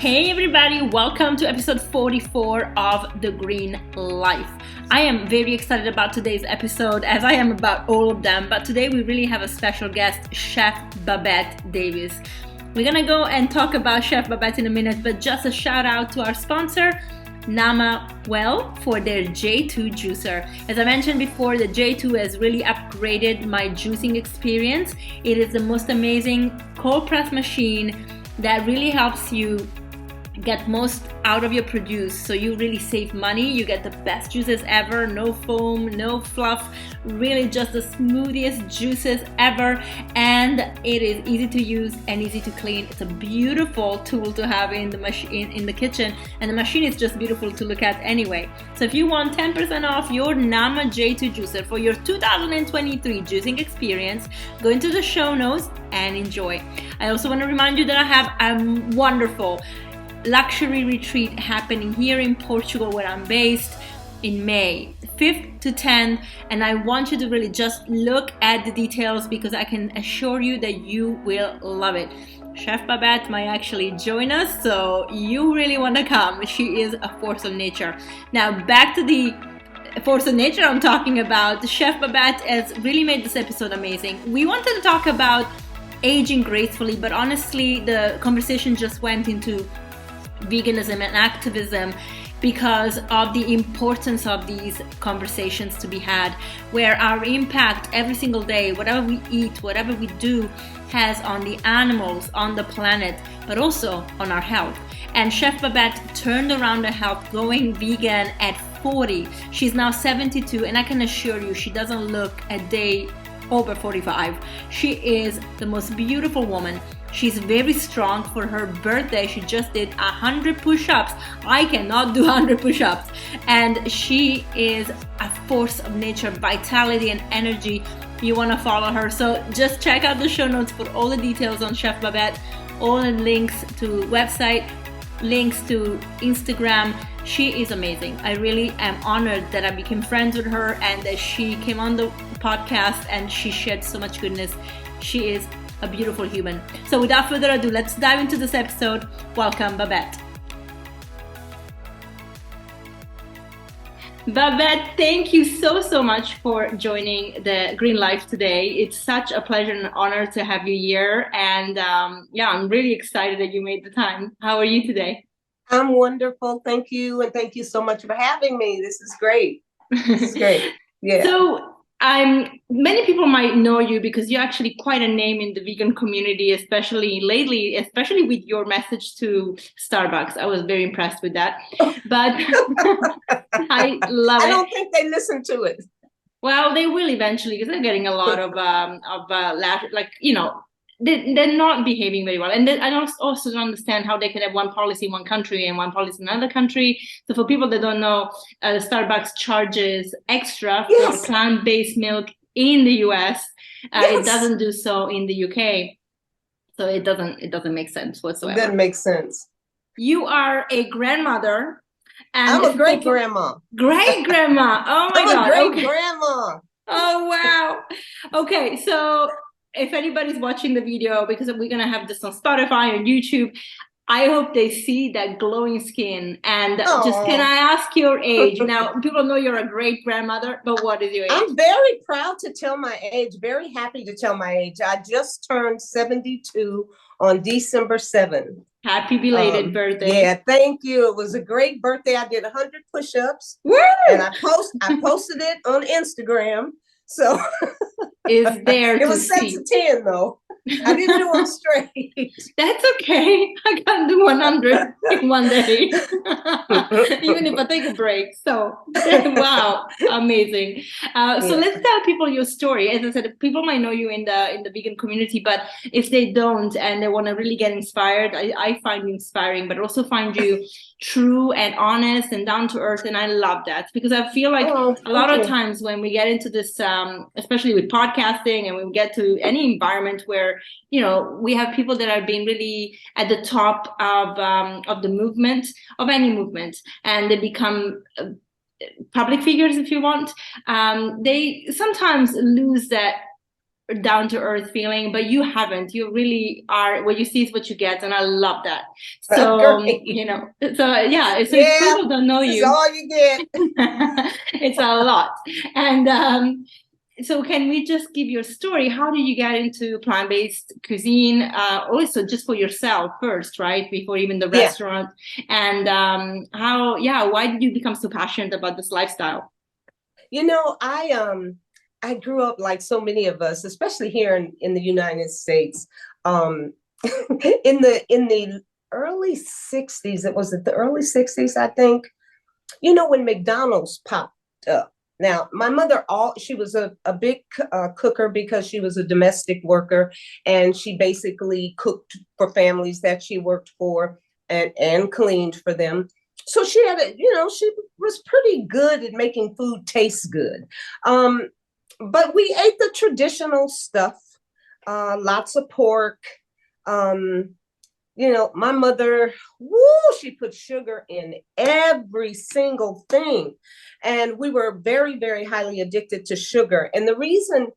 Hey everybody, welcome to episode 44 of The Green Life. I am very excited about today's episode, as I am about all of them, but today we really have a special guest, Chef Babette Davis. We're gonna go and talk about Chef Babette in a minute, but just a shout out to our sponsor, Nama Well, for their J2 juicer. As I mentioned before, the J2 has really upgraded my juicing experience. It is the most amazing cold press machine that really helps you get most out of your produce, so you really save money. You get the best juices ever, no foam, no fluff, really just the smoothest juices ever, and it is easy to use and easy to clean. It's a beautiful tool to have in the machine, in the kitchen, and the machine is just beautiful to look at anyway. So if you want 10% off your Nama J2 juicer for your 2023 juicing experience, go into the show notes and enjoy. I also want to remind you that I have a wonderful luxury retreat happening here in Portugal, where I'm based, in May 5th to 10th, and I want you to really just look at the details because I can assure you that you will love it. Chef Babette might actually join us, so you really want to come. She is a force of nature. Now back to the force of nature I'm talking about. Chef Babette has really made this episode amazing. We wanted to talk about aging gracefully, but honestly the conversation just went into veganism and activism because of the importance of these conversations to be had, where our impact every single day, whatever we eat, whatever we do, has on the animals, on the planet, but also on our health. And Chef Babette turned around her health going vegan at 40. She's now 72, and I can assure you she doesn't look a day over 45. She is the most beautiful woman. She's very strong. For her birthday, she just did 100 push-ups. I cannot do 100 push-ups. And she is a force of nature, vitality and energy. You want to follow her. So just check out the show notes for all the details on Chef Babette, all the links to website, links to Instagram. She is amazing. I really am honored that I became friends with her and that she came on the podcast and she shared so much goodness. She is a beautiful human. So without further ado, let's dive into this episode. Welcome, Babette. Babette, thank you so much for joining the Green Life today. It's such a pleasure and honor to have you here. And I'm really excited that you made the time. How are you today? I'm wonderful. Thank you. And thank you so much for having me. This is great. This is great. Yeah. So many people might know you because you're actually quite a name in the vegan community, especially lately, especially with your message to Starbucks. I was very impressed with that. But I love it. I don't think they listen to it. Well, they will eventually because they're getting a lot of they're not behaving very well. And I also don't understand how they can have one policy in one country and one policy in another country. So for people that don't know, Starbucks charges extra for plant-based milk in the US. It doesn't do so in the UK. So it doesn't make sense whatsoever. It doesn't make sense. You are a grandmother. And I'm a great grandma. Great grandma. Oh my God. I'm a great grandma. Oh, wow. Okay, so if anybody's watching the video, because we're going to have this on Spotify and YouTube, I hope they see that glowing skin. And just, can I ask your age? Now, people know you're a great grandmother, but what is your age? I'm very proud to tell my age, very happy to tell my age. I just turned 72 on December 7th. Happy belated birthday. Yeah, thank you. It was a great birthday. I did 100 push-ups. Woo! And I posted it on Instagram. So is there it was set to 10 though. I didn't do them straight. That's okay. I can do 100 in one day, even if I take a break. So, wow, amazing. So let's tell people your story. As I said, people might know you in the vegan community, but if they don't and they want to really get inspired, I find you inspiring, but also find you true and honest and down to earth. And I love that because I feel like a lot of times when we get into this, especially with podcasting and we get to any environment where, we have people that are being really at the top of the movement, of any movement, and they become public figures, if you want. They sometimes lose that down to earth feeling, but you haven't. You really are, what you see is what you get, and I love that. So Great. you know, so yeah, so if Yeah, people don't know this is you, all you get. it's a lot. And so can we just give your story? How did you get into plant-based cuisine? Also just for yourself first, right? Before even the Yeah. restaurant. And why did you become so passionate about this lifestyle? You know, I grew up like so many of us, especially here in the United States. Um in the early 60s, it was at the early 60s, I think, you know, when McDonald's popped up. Now, my mother, she was a big cooker because she was a domestic worker, and she basically cooked for families that she worked for, and cleaned for them. So she had she was pretty good at making food taste good. Um, but we ate the traditional stuff, lots of pork. Um, my mother, woo, she put sugar in every single thing. And we were very, very highly addicted to sugar. And the reason,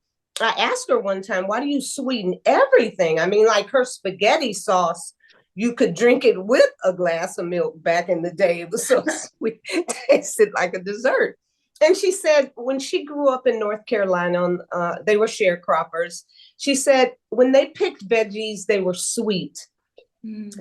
I asked her one time, why do you sweeten everything? I mean, like her spaghetti sauce, you could drink it with a glass of milk back in the day. It was so sweet, it tasted like a dessert. And she said when she grew up in North Carolina, they were sharecroppers. She said when they picked veggies, they were sweet.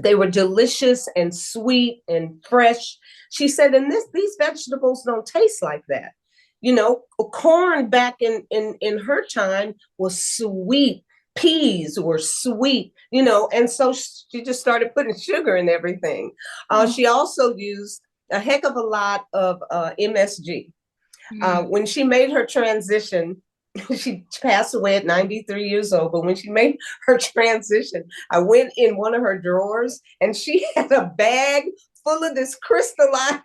They were delicious and sweet and fresh. She said, and these vegetables don't taste like that. You know, corn back in her time was sweet. Peas were sweet, and so she just started putting sugar in everything. She also used a heck of a lot of MSG. When she made her transition, she passed away at 93 years old, but when she made her transition, I went in one of her drawers and she had a bag full of this crystallized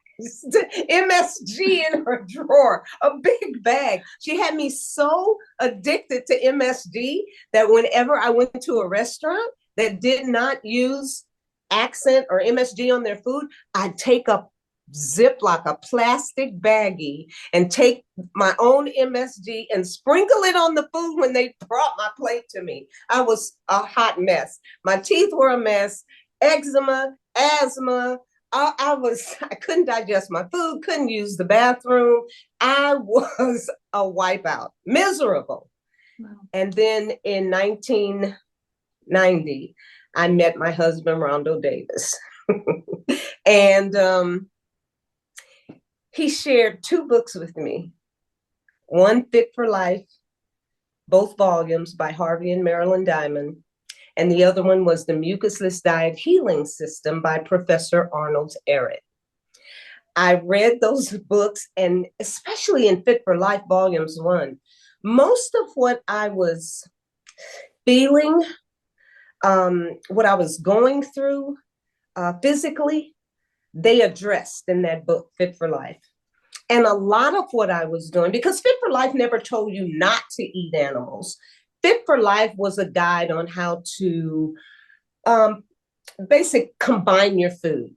MSG in her drawer, a big bag. She had me so addicted to MSG that whenever I went to a restaurant that did not use accent or MSG on their food, I'd take a Ziploc, a plastic baggie, and take my own MSG and sprinkle it on the food when they brought my plate to me. I was a hot mess. My teeth were a mess, eczema, asthma. I couldn't digest my food, couldn't use the bathroom. I was a wipeout, miserable. Wow. And then in 1990, I met my husband, Rondo Davis. And he shared 2 books with me. One, Fit for Life, both volumes by Harvey and Marilyn Diamond. And the other one was The Mucusless Diet Healing System by Professor Arnold Ehret. I read those books, and especially in Fit for Life, volumes 1, most of what I was feeling, what I was going through physically, they addressed in that book, Fit for Life. And a lot of what I was doing, because Fit for Life never told you not to eat animals. Fit for Life was a guide on how to combine your food.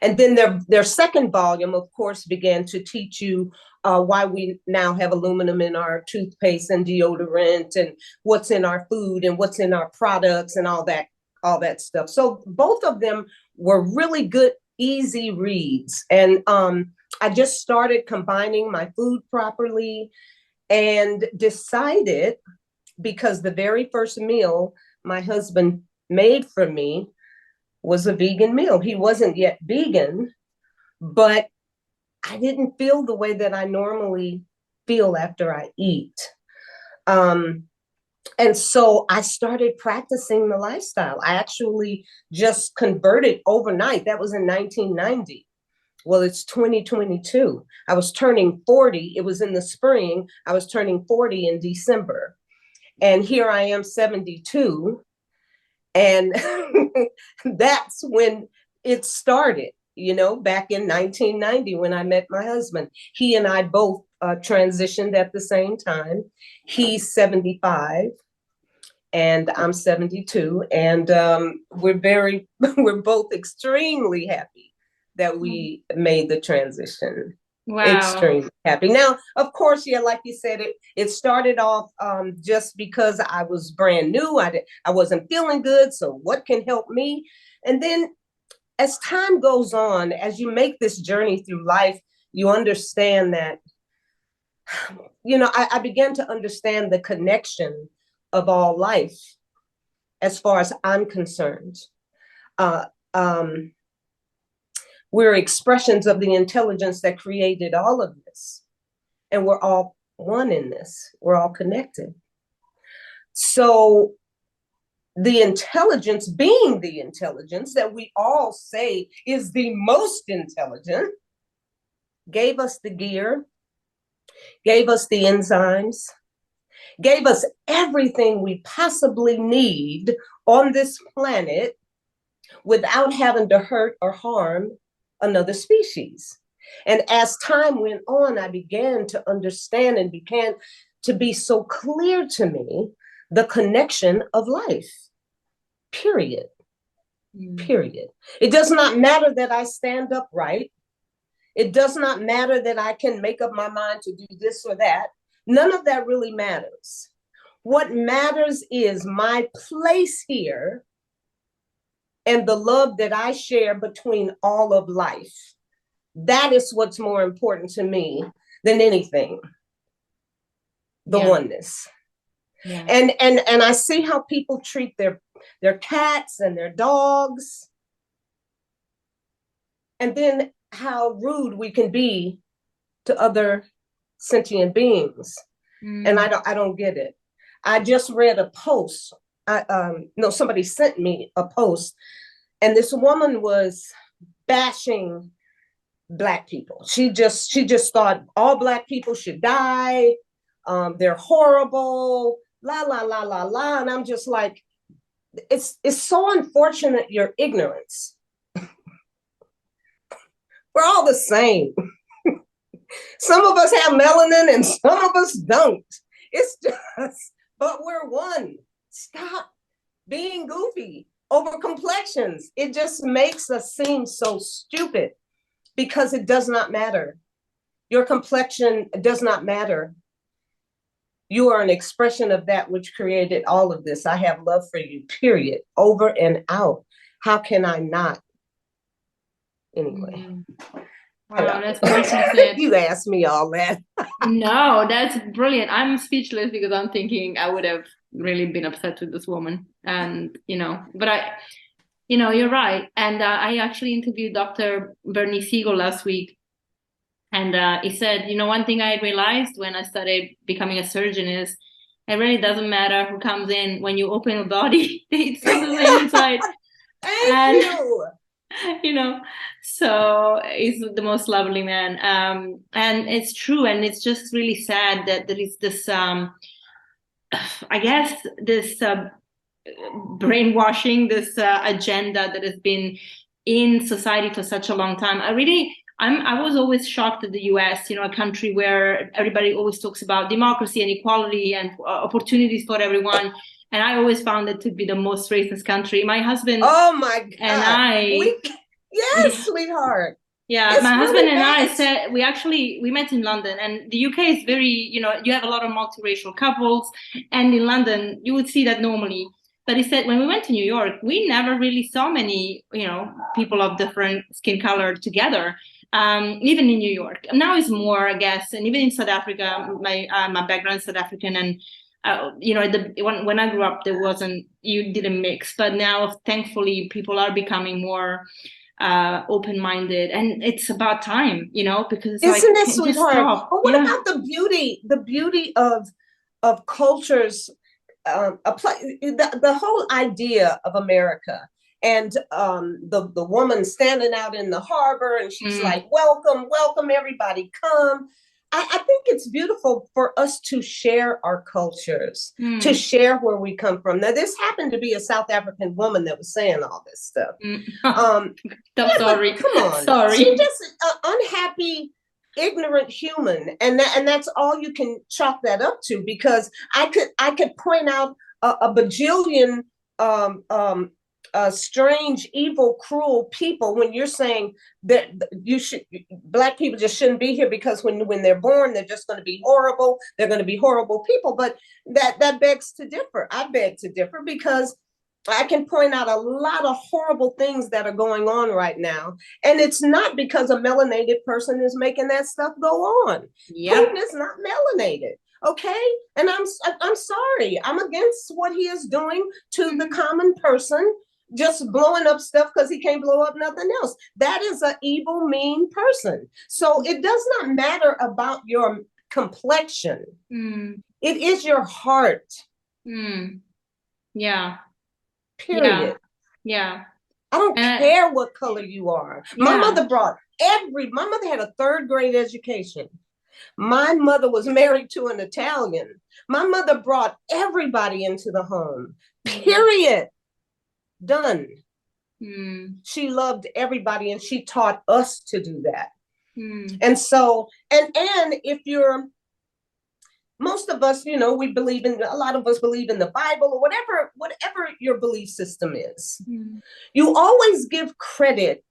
And then their second volume, of course, began to teach you why we now have aluminum in our toothpaste and deodorant, and what's in our food and what's in our products and all that stuff. So both of them were really good, easy reads. And I just started combining my food properly and decided, because the very first meal my husband made for me was a vegan meal. He wasn't yet vegan, but I didn't feel the way that I normally feel after I eat. And so I started practicing the lifestyle. I actually just converted overnight. That was in 1990. Well, it's 2022. I was turning 40. It was in the spring. I was turning 40 in December. And here I am, 72. And that's when it started, back in 1990 when I met my husband. He and I both transitioned at the same time. He's 75 and I'm 72. And we're both extremely happy that we made the transition. Wow. extremely happy. Now, of course, yeah, like you said, it started off just because I was brand new. I wasn't feeling good. So what can help me? And then as time goes on, as you make this journey through life, you understand that, I began to understand the connection of all life as far as I'm concerned. Uh, um, we're expressions of the intelligence that created all of this. And we're all one in this. We're all connected. So the intelligence, being the intelligence that we all say is the most intelligent, gave us the gear, gave us the enzymes, gave us everything we possibly need on this planet without having to hurt or harm another species. And as time went on, I began to understand and began to be so clear to me the connection of life, period. Period. It does not matter that I stand upright. It does not matter that I can make up my mind to do this or that. None of that really matters. What matters is my place here and the love that I share between all of life. That is what's more important to me than anything. The oneness. Yeah. And I see how people treat their cats and their dogs. And then how rude we can be to other sentient beings. And I don't get it. I just read a post. Somebody sent me a post, and this woman was bashing Black people. She just thought all Black people should die. They're horrible. La la la la la. And I'm just like, it's so unfortunate, your ignorance. We're all the same. Some of us have melanin and some of us don't. It's just, but we're one. Stop being goofy over complexions. It just makes us seem so stupid because it does not matter. Your complexion does not matter. You are an expression of that which created all of this. I have love for you, period, over and out. How can I not? Anyway. Wow, that's perfect. You asked me all that. No, that's brilliant. I'm speechless because I'm thinking I would have really been upset with this woman. And, but you're right. And I actually interviewed Dr. Bernie Siegel last week. And he said, one thing I realized when I started becoming a surgeon is it really doesn't matter who comes in. When you open a body, it's the same inside. Thank you. So he's the most lovely man. And it's true. And it's just really sad that there is this, I guess, this brainwashing, this agenda that has been in society for such a long time. I was always shocked at the US, a country where everybody always talks about democracy and equality and opportunities for everyone. And I always found it to be the most racist country. My husband oh my God. And I... Yes, sweetheart. Yeah, my husband and I said, we met in London, and the UK is very, you have a lot of multiracial couples. And in London, you would see that normally. But he said, when we went to New York, we never really saw many, people of different skin color together. Even in New York. Now it's more, I guess, and even in South Africa, my background is South African, and when I grew up, you didn't mix, but now thankfully people are becoming more open-minded, and it's about time, because it's isn't it, sweetheart? But what about the beauty of cultures? The whole idea of America. And the woman standing out in the harbor, and she's like, welcome, everybody, come. I think it's beautiful for us to share our cultures, to share where we come from. Now, this happened to be a South African woman that was saying all this stuff. Sorry. Come on. Sorry. She's just an unhappy, ignorant human. And that's all you can chalk that up to, because I could point out a bajillion strange, evil, cruel people when you're saying that Black people just shouldn't be here because when they're born, they're just going to be horrible. They're going to be horrible people. But that begs to differ. I beg to differ because I can point out a lot of horrible things that are going on right now. And it's not because a melanated person is making that stuff go on. Yep. Putin is not melanated. Okay. And I'm sorry. I'm against what he is doing to the common person, just blowing up stuff because he can't blow up nothing else. That is an evil, mean person. So it does not matter about your complexion. It is your heart. Yeah. Period. Yeah. I don't care what color you are. My mother had a third grade education. My mother was married to an Italian. My mother brought everybody into the home. Period. Done. She loved everybody and she taught us to do that. And so, and if you're, most of us, you know, a lot of us believe in the Bible or whatever your belief system is. You always give credit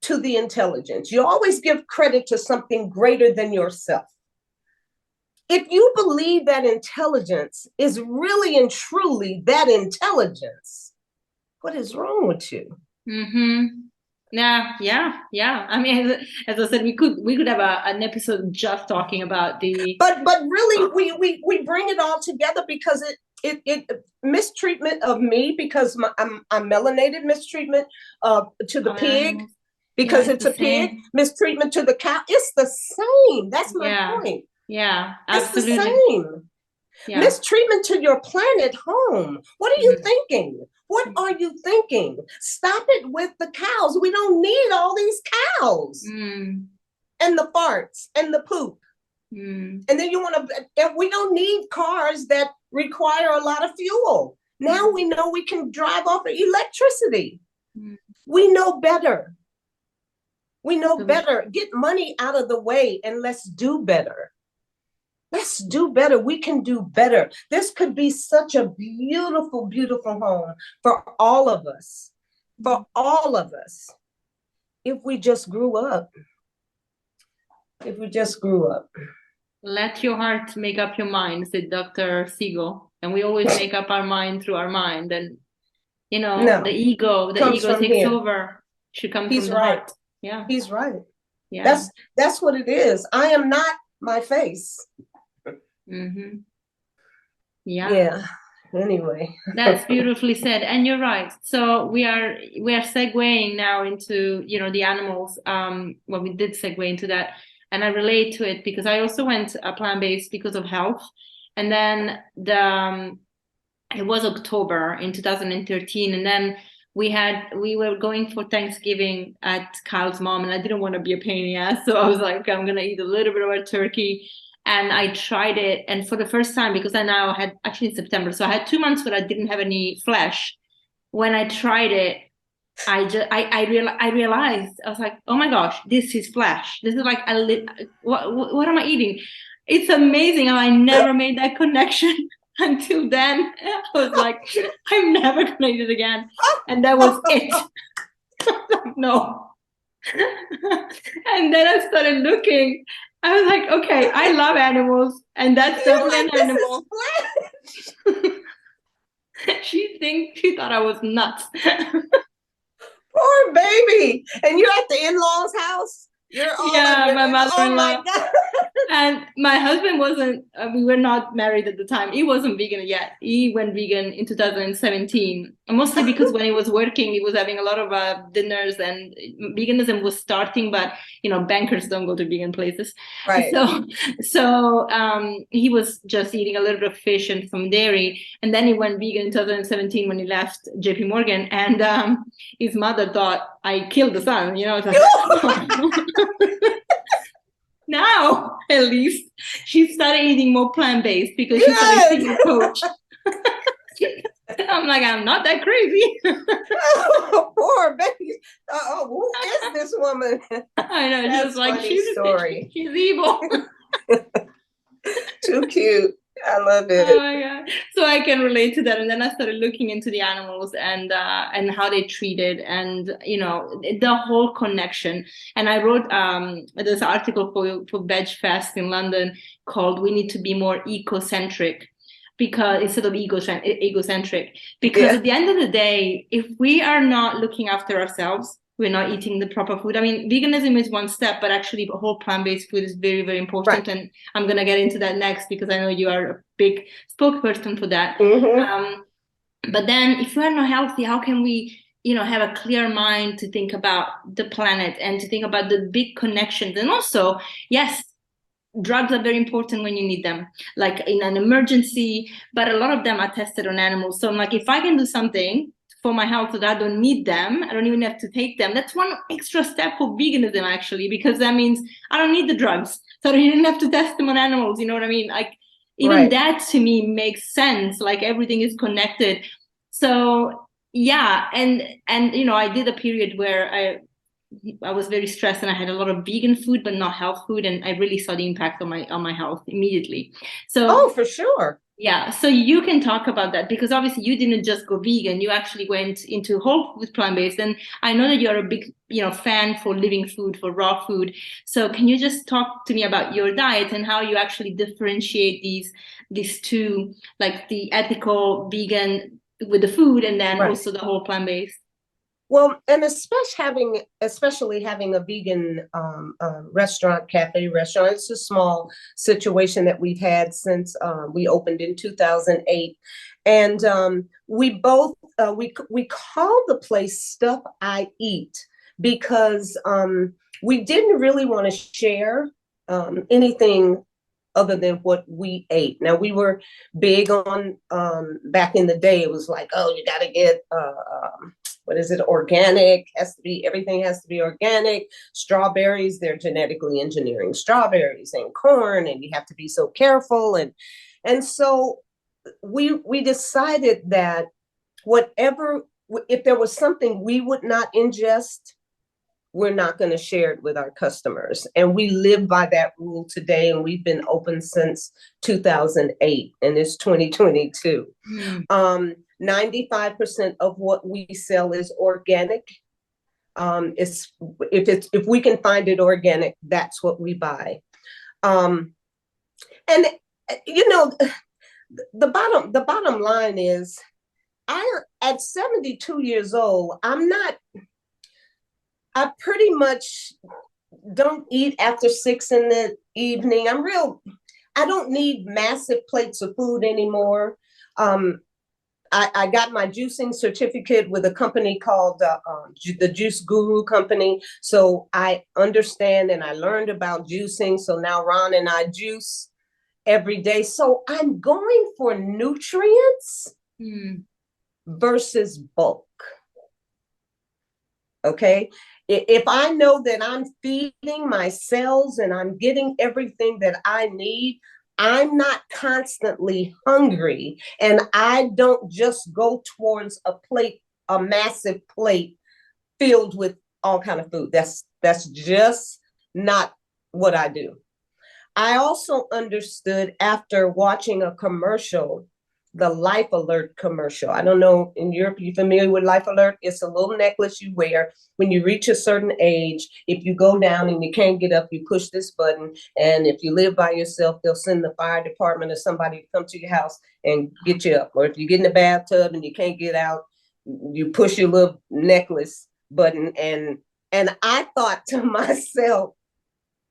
to the intelligence. You always give credit to something greater than yourself. If you believe that intelligence is really and truly that intelligence, what is wrong with you? Yeah. I mean, as I said, we could have an episode just talking about the. But really, we bring it all together because it mistreatment of me because I'm melanated, mistreatment to the pig because it's a pig, mistreatment to the cow. It's the same. That's my point. Yeah, absolutely. It's the same. Mistreatment to your planet home. What are you thinking? What are you thinking? Stop it with the cows. We don't need all these cows and the farts and the poop. And then we don't need cars that require a lot of fuel. Now we know we can drive off of electricity. We know better. We know better. Get money out of the way and let's do better. Let's do better. We can do better. This could be such a beautiful, beautiful home for all of us. For all of us. If we just grew up. If we just grew up. Let your heart make up your mind, said Dr. Siegel. And we always make up our mind through our mind. And, you know, the ego takes over. Should come from the heart. Yeah. He's right. Yeah. That's what it is. I am not my face. Yeah. Anyway. That's beautifully said. And you're right. So we are segueing now into, you know, the animals. Well, we did segue into that. And I relate to it because I also went plant-based because of health. And then it was October in 2013. And then we were going for Thanksgiving at Kyle's mom, and I didn't want to be a pain in the ass. So I was like, okay, I'm going to eat a little bit of a turkey. And I tried it. And for the first time, because I now had actually in September, so I had 2 months where I didn't have any flesh. When I tried it, I realized, I was like, oh my gosh, this is flesh. This is like, what am I eating? It's amazing how I never made that connection until then. I was like, I'm never going to eat it again. And that was it. No. And then I started looking. I was like, okay, I love animals. And that's definitely an animal. She thought I was nuts. Poor baby. And you're at the in-laws' house? My mother-in-law. Oh my God. And my husband wasn't, we were not married at the time. He wasn't vegan yet. He went vegan in 2017. Mostly because when he was working, he was having a lot of dinners and veganism was starting, but, you know, bankers don't go to vegan places. Right. So he was just eating a little bit of fish and some dairy. And then he went vegan in 2017 when he left JP Morgan. And his mother thought I killed the son, you know. Now, at least, she started eating more plant-based because she started seeing a coach. I'm like, I'm not that crazy. Oh, poor baby. Who is this woman? I know. She was like, she's evil. Too cute. I love Oh it. my God. So I can relate to that. And then I started looking into the animals and how they treated and the whole connection. And I wrote this article for Veg Fest in London called "We Need to Be More Ecocentric." Because instead of egocentric, because Yeah, at the end of the day, if we are not looking after ourselves, we're not eating the proper food. I mean, veganism is one step, but actually, the whole plant-based food is very, very right. important. And I'm gonna get into that next because I know you are a big spokesperson for that. Hmm. Um, but then, if we're not healthy, how can we, have a clear mind to think about the planet and to think about the big connections? And also, yes, drugs are very important when you need them, like in an emergency, but a lot of them are tested on animals. So I'm like, if I can do something for my health so that I don't need them, I don't even have to take them. That's one extra step for veganism, actually, because that means I don't need the drugs. So I don't even have to test them on animals. You know what I mean? Like, even Right. that to me makes sense. Like, everything is connected. So yeah, and I did a period where I was very stressed and I had a lot of vegan food, but not health food. And I really saw the impact on my health immediately. So Oh, for sure. yeah, so you can talk about that because obviously you didn't just go vegan, you actually went into whole food plant-based. And I know that you're a big, fan for living food, for raw food. So can you just talk to me about your diet and how you actually differentiate these two, like the ethical vegan with the food and then Right. also the whole plant-based? Well, and especially having a vegan cafe restaurant. It's a small situation that we've had since we opened in 2008, and we both we call the place Stuff I Eat because we didn't really want to share anything other than what we ate. Now we were big on back in the day. It was like, oh, you got to get what is it? Organic, has to be, everything has to be organic. Strawberries, they're genetically engineering strawberries and corn, and you have to be so careful. And so we decided that whatever, if there was something we would not ingest, we're not going to share it with our customers. And we live by that rule today. And we've been open since 2008 and it's 2022. Mm. 95% of what we sell is organic. It's if we can find it organic, that's what we buy. Um, and you know, the bottom line is, I at 72 years old, I pretty much don't eat after 6 in the evening. I don't need massive plates of food anymore. Um, I got my juicing certificate with a company called the Juice Guru Company. So I understand and I learned about juicing. So now Ron and I juice every day. So I'm going for nutrients versus bulk. Okay. If I know that I'm feeding my cells and I'm getting everything that I need, I'm not constantly hungry, and I don't just go towards a massive plate filled with all kind of food. That's just not what I do. I also understood after watching a commercial, the Life Alert commercial. I don't know, in Europe, you familiar with Life Alert? It's a little necklace you wear when you reach a certain age. If you go down and you can't get up, you push this button. And if you live by yourself, they'll send the fire department or somebody to come to your house and get you up. Or if you get in the bathtub and you can't get out, you push your little necklace button. And I thought to myself,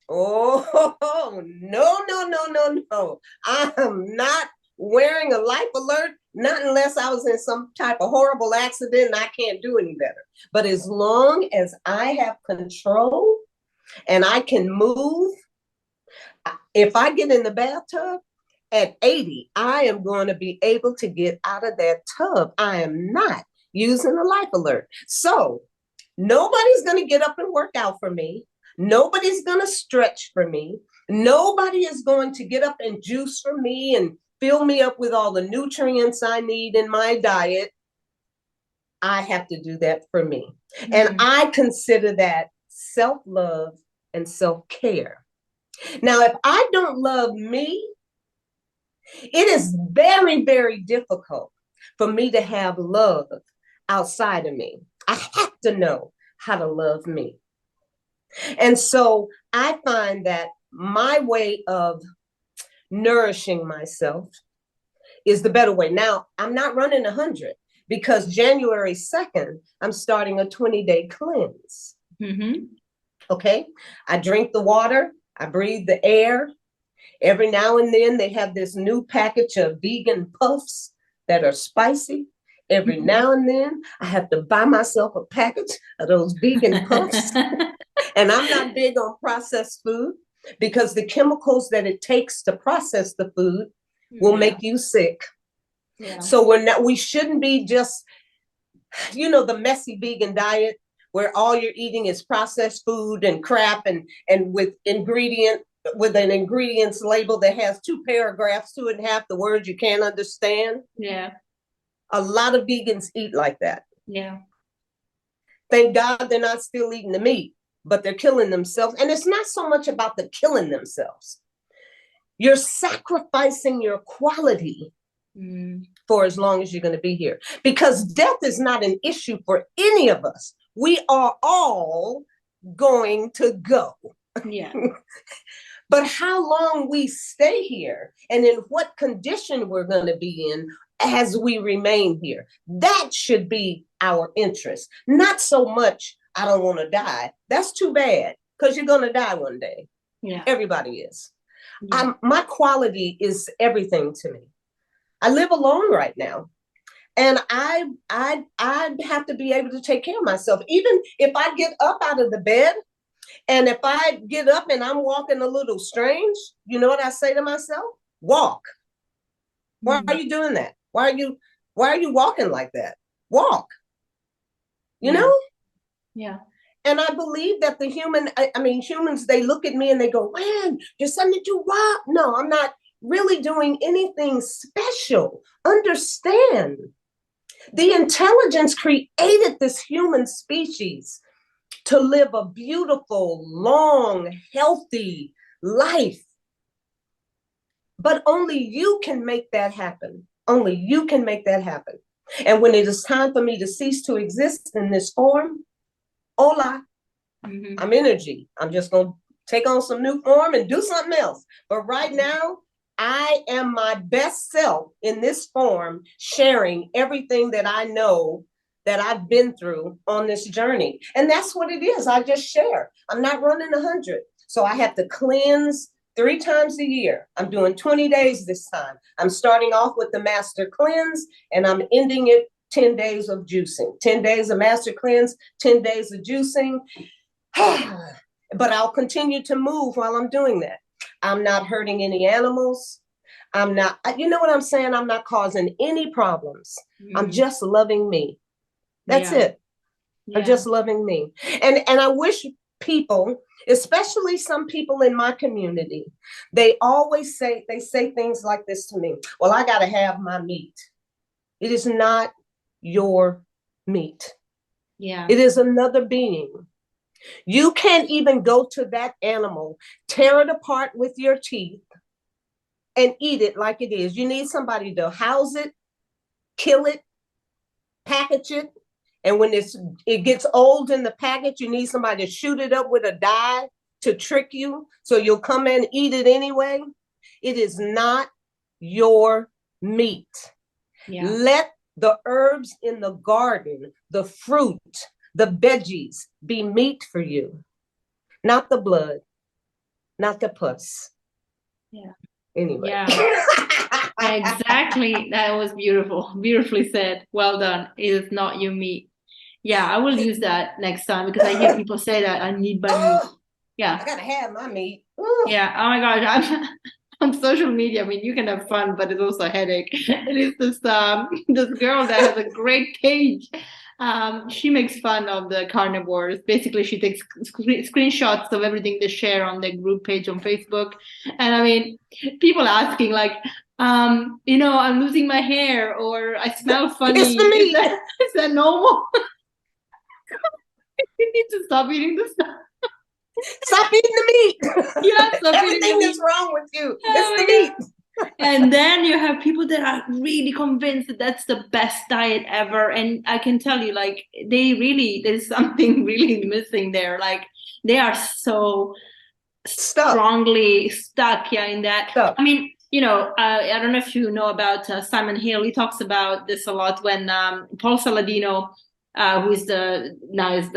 oh, no, no, no, no, no. I am not wearing a life alert, not unless I was in some type of horrible accident and I can't do any better. But as long as I have control and I can move, if I get in the bathtub at 80, I am going to be able to get out of that tub. I am not using a life alert. So nobody's going to get up and work out for me. Nobody's going to stretch for me. Nobody is going to get up and juice for me and fill me up with all the nutrients I need in my diet. I have to do that for me. And I consider that self-love and self-care. Now, if I don't love me, It is very, very difficult for me to have love outside of me. I have to know how to love me. And so I find that my way of nourishing myself is the better way. Now, I'm not running 100 because January 2nd, I'm starting a 20-day cleanse. Mm-hmm. Okay. I drink the water, I breathe the air. Every now and then they have this new package of vegan puffs that are spicy. Every now and then I have to buy myself a package of those vegan puffs. And I'm not big on processed food because the chemicals that it takes to process the food will make you sick. Yeah. So we shouldn't be just, the messy vegan diet where all you're eating is processed food and crap and with an ingredients label that has 2 paragraphs, 2.5 the words you can't understand. Yeah. A lot of vegans eat like that. Yeah. Thank God they're not still eating the meat, but they're killing themselves. And it's not so much about the killing themselves. You're sacrificing your quality for as long as you're going to be here. Because death is not an issue for any of us. We are all going to go. Yeah. But how long we stay here and in what condition we're going to be in as we remain here, that should be our interest. Not so much, I don't want to die. That's too bad because you're going to die one day. Yeah. Everybody is. Yeah. My quality is everything to me. I live alone right now. And I have to be able to take care of myself. Even if I get up out of the bed, and if I get up and I'm walking a little strange, you know what I say to myself? Walk. Why are you doing that? Why are you walking like that? Walk. You know? Yeah. And I believe that humans, they look at me and they go, man, there's something to walk. No, I'm not really doing anything special. Understand. The intelligence created this human species to live a beautiful, long, healthy life. But only you can make that happen. Only you can make that happen. And when it is time for me to cease to exist in this form, hola, I'm energy. I'm just going to take on some new form and do something else. But right now, I am my best self in this form, sharing everything that I know that I've been through on this journey. And that's what it is. I just share. I'm not running 100. So I have to cleanse 3 times a year. I'm doing 20 days this time. I'm starting off with the master cleanse and I'm ending it 10 days of juicing. 10 days of master cleanse, 10 days of juicing. But I'll continue to move while I'm doing that. I'm not hurting any animals. I'm not, you know what I'm saying? I'm not causing any problems. I'm just loving me. That's it. I'm just loving me. And I wish people, especially some people in my community, they say things like this to me. Well, I got to have my meat. It is not your meat. Yeah. It is another being. You can't even go to that animal, tear it apart with your teeth, and eat it like it is. You need somebody to house it, kill it, package it. And when it gets old in the package, you need somebody to shoot it up with a dye to trick you. So you'll come in and eat it anyway. It is not your meat. Yeah. Let the herbs in the garden, the fruit, the veggies be meat for you. Not the blood, not the pus. Yeah. Anyway. Yeah. Exactly. That was beautiful. Beautifully said. Well done. It is not your meat. Yeah, I will use that next time because I hear people say that I need my meat. Yeah. I gotta have my meat. Yeah. Oh my gosh. I'm on social media. I mean, you can have fun, but it's also a headache. It is this girl that has a great page. She makes fun of the carnivores. Basically, she takes screenshots of everything they share on their group page on Facebook. And I mean, people asking like, I'm losing my hair or I smell funny. Is that normal? You need to stop eating this stuff. Stop eating the meat. Yeah, everything is wrong with you. It's the meat. And then you have people that are really convinced that that's the best diet ever. And I can tell you, like, there's something really missing there. Like, they are so Stuck, strongly stuck, yeah, in that. stuck. I mean, I don't know if you know about Simon Hill. He talks about this a lot when Paul Saladino, who is the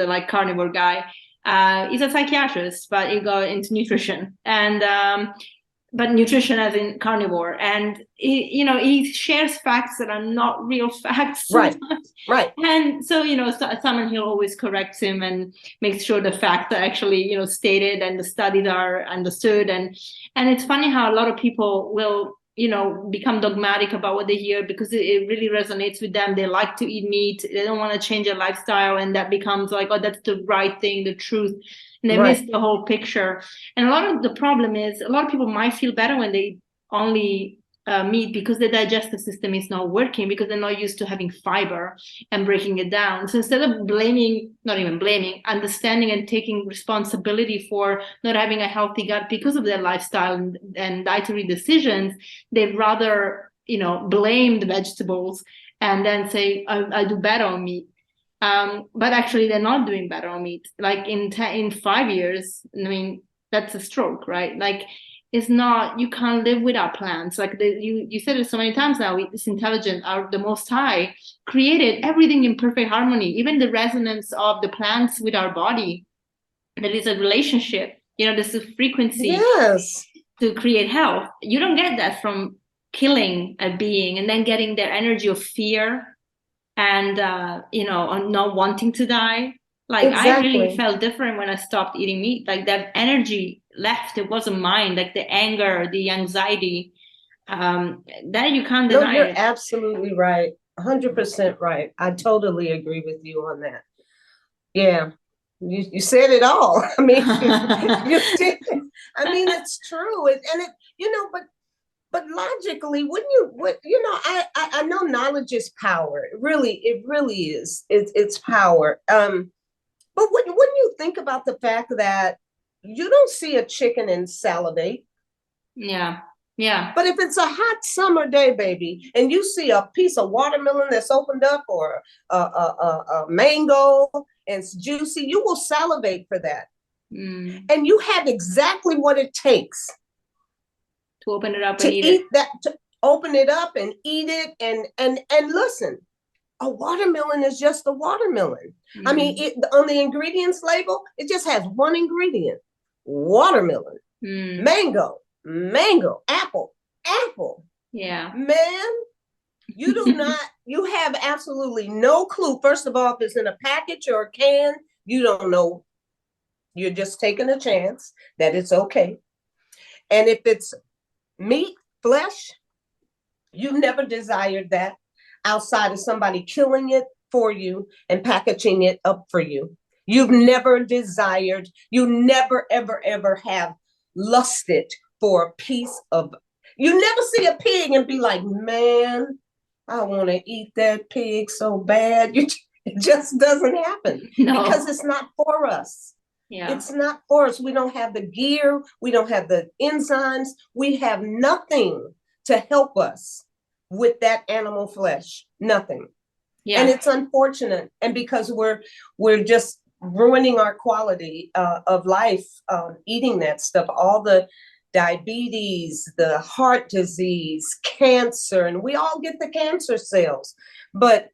like carnivore guy, he's a psychiatrist, but he got into nutrition and but nutrition as in carnivore, and he shares facts that are not real facts Right, sometimes. right. And so Simon Hill always corrects him and makes sure the facts are actually stated and the studies are understood. And it's funny how a lot of people will become dogmatic about what they hear because it really resonates with them. They like to eat meat, they don't want to change their lifestyle, and that becomes like, oh, that's the right thing, the truth, and they miss Right. the whole picture. And a lot of the problem is a lot of people might feel better when they only meat because the digestive system is not working because they're not used to having fiber and breaking it down. So instead of blaming, not even blaming, understanding and taking responsibility for not having a healthy gut because of their lifestyle and dietary decisions, they'd rather blame the vegetables and then say I do better on meat. But actually, they're not doing better on meat. Like in 5 years, I mean, that's a stroke, right? Like, it's not. You can't live without plants. Like you said it so many times now. This intelligent, the Most High, created everything in perfect harmony. Even the resonance of the plants with our body. There is a relationship. There's a frequency Yes. to create health. You don't get that from killing a being and then getting their energy of fear and on not wanting to die. Like, I really Exactly. felt different when I stopped eating meat. Like, that energy left. It wasn't mine. Like the anger, the anxiety, that you can't No, deny you're it. absolutely right. 100% right. I totally agree with you on that. Yeah. You said it all. I mean, you did. I mean, it's true. And but logically, wouldn't you? I know knowledge is power. It really is. It's power. But wouldn't you think about the fact that you don't see a chicken and salivate? Yeah. Yeah. But if it's a hot summer day, baby, and you see a piece of watermelon that's opened up or a mango and it's juicy, you will salivate for that. And you have exactly what it takes To open it up and to eat eat it. that, to open it up and eat it. And listen, a watermelon is just a watermelon. I mean, on the ingredients label, it just has one ingredient: watermelon, mango, apple. Yeah. Man, you have absolutely no clue. First of all, if it's in a package or a can, you don't know. You're just taking a chance that it's okay. And if it's meat, flesh, you never desired that outside of somebody killing it for you and packaging it up for you. You've never desired, you never, ever, ever have lusted for a piece of, you never see a pig and be like, man, I want to eat that pig so bad. It just doesn't happen because it's not for us. Yeah. It's not for us. We don't have the gear. We don't have the enzymes. We have nothing to help us with that animal flesh. Nothing. Yeah. And it's unfortunate. And because we're just ruining our quality of life, eating that stuff, all the diabetes, the heart disease, cancer, and we all get the cancer cells. But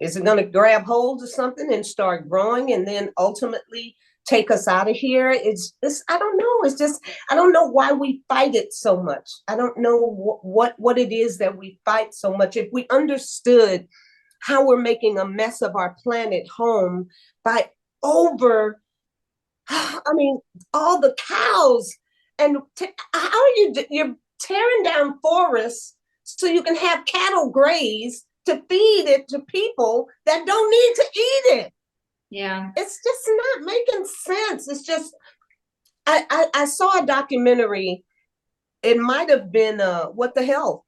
is it going to grab hold of something and start growing and then ultimately take us out of here? It's I don't know. It's just, I don't know why we fight it so much. I don't know what it is that we fight so much. If we understood how we're making a mess of our planet home by over, I mean, all the cows and how are you're tearing down forests so you can have cattle graze to feed it to people that don't need to eat it. Yeah. It's just not making sense. It's just, I saw a documentary. It might have been What the Health.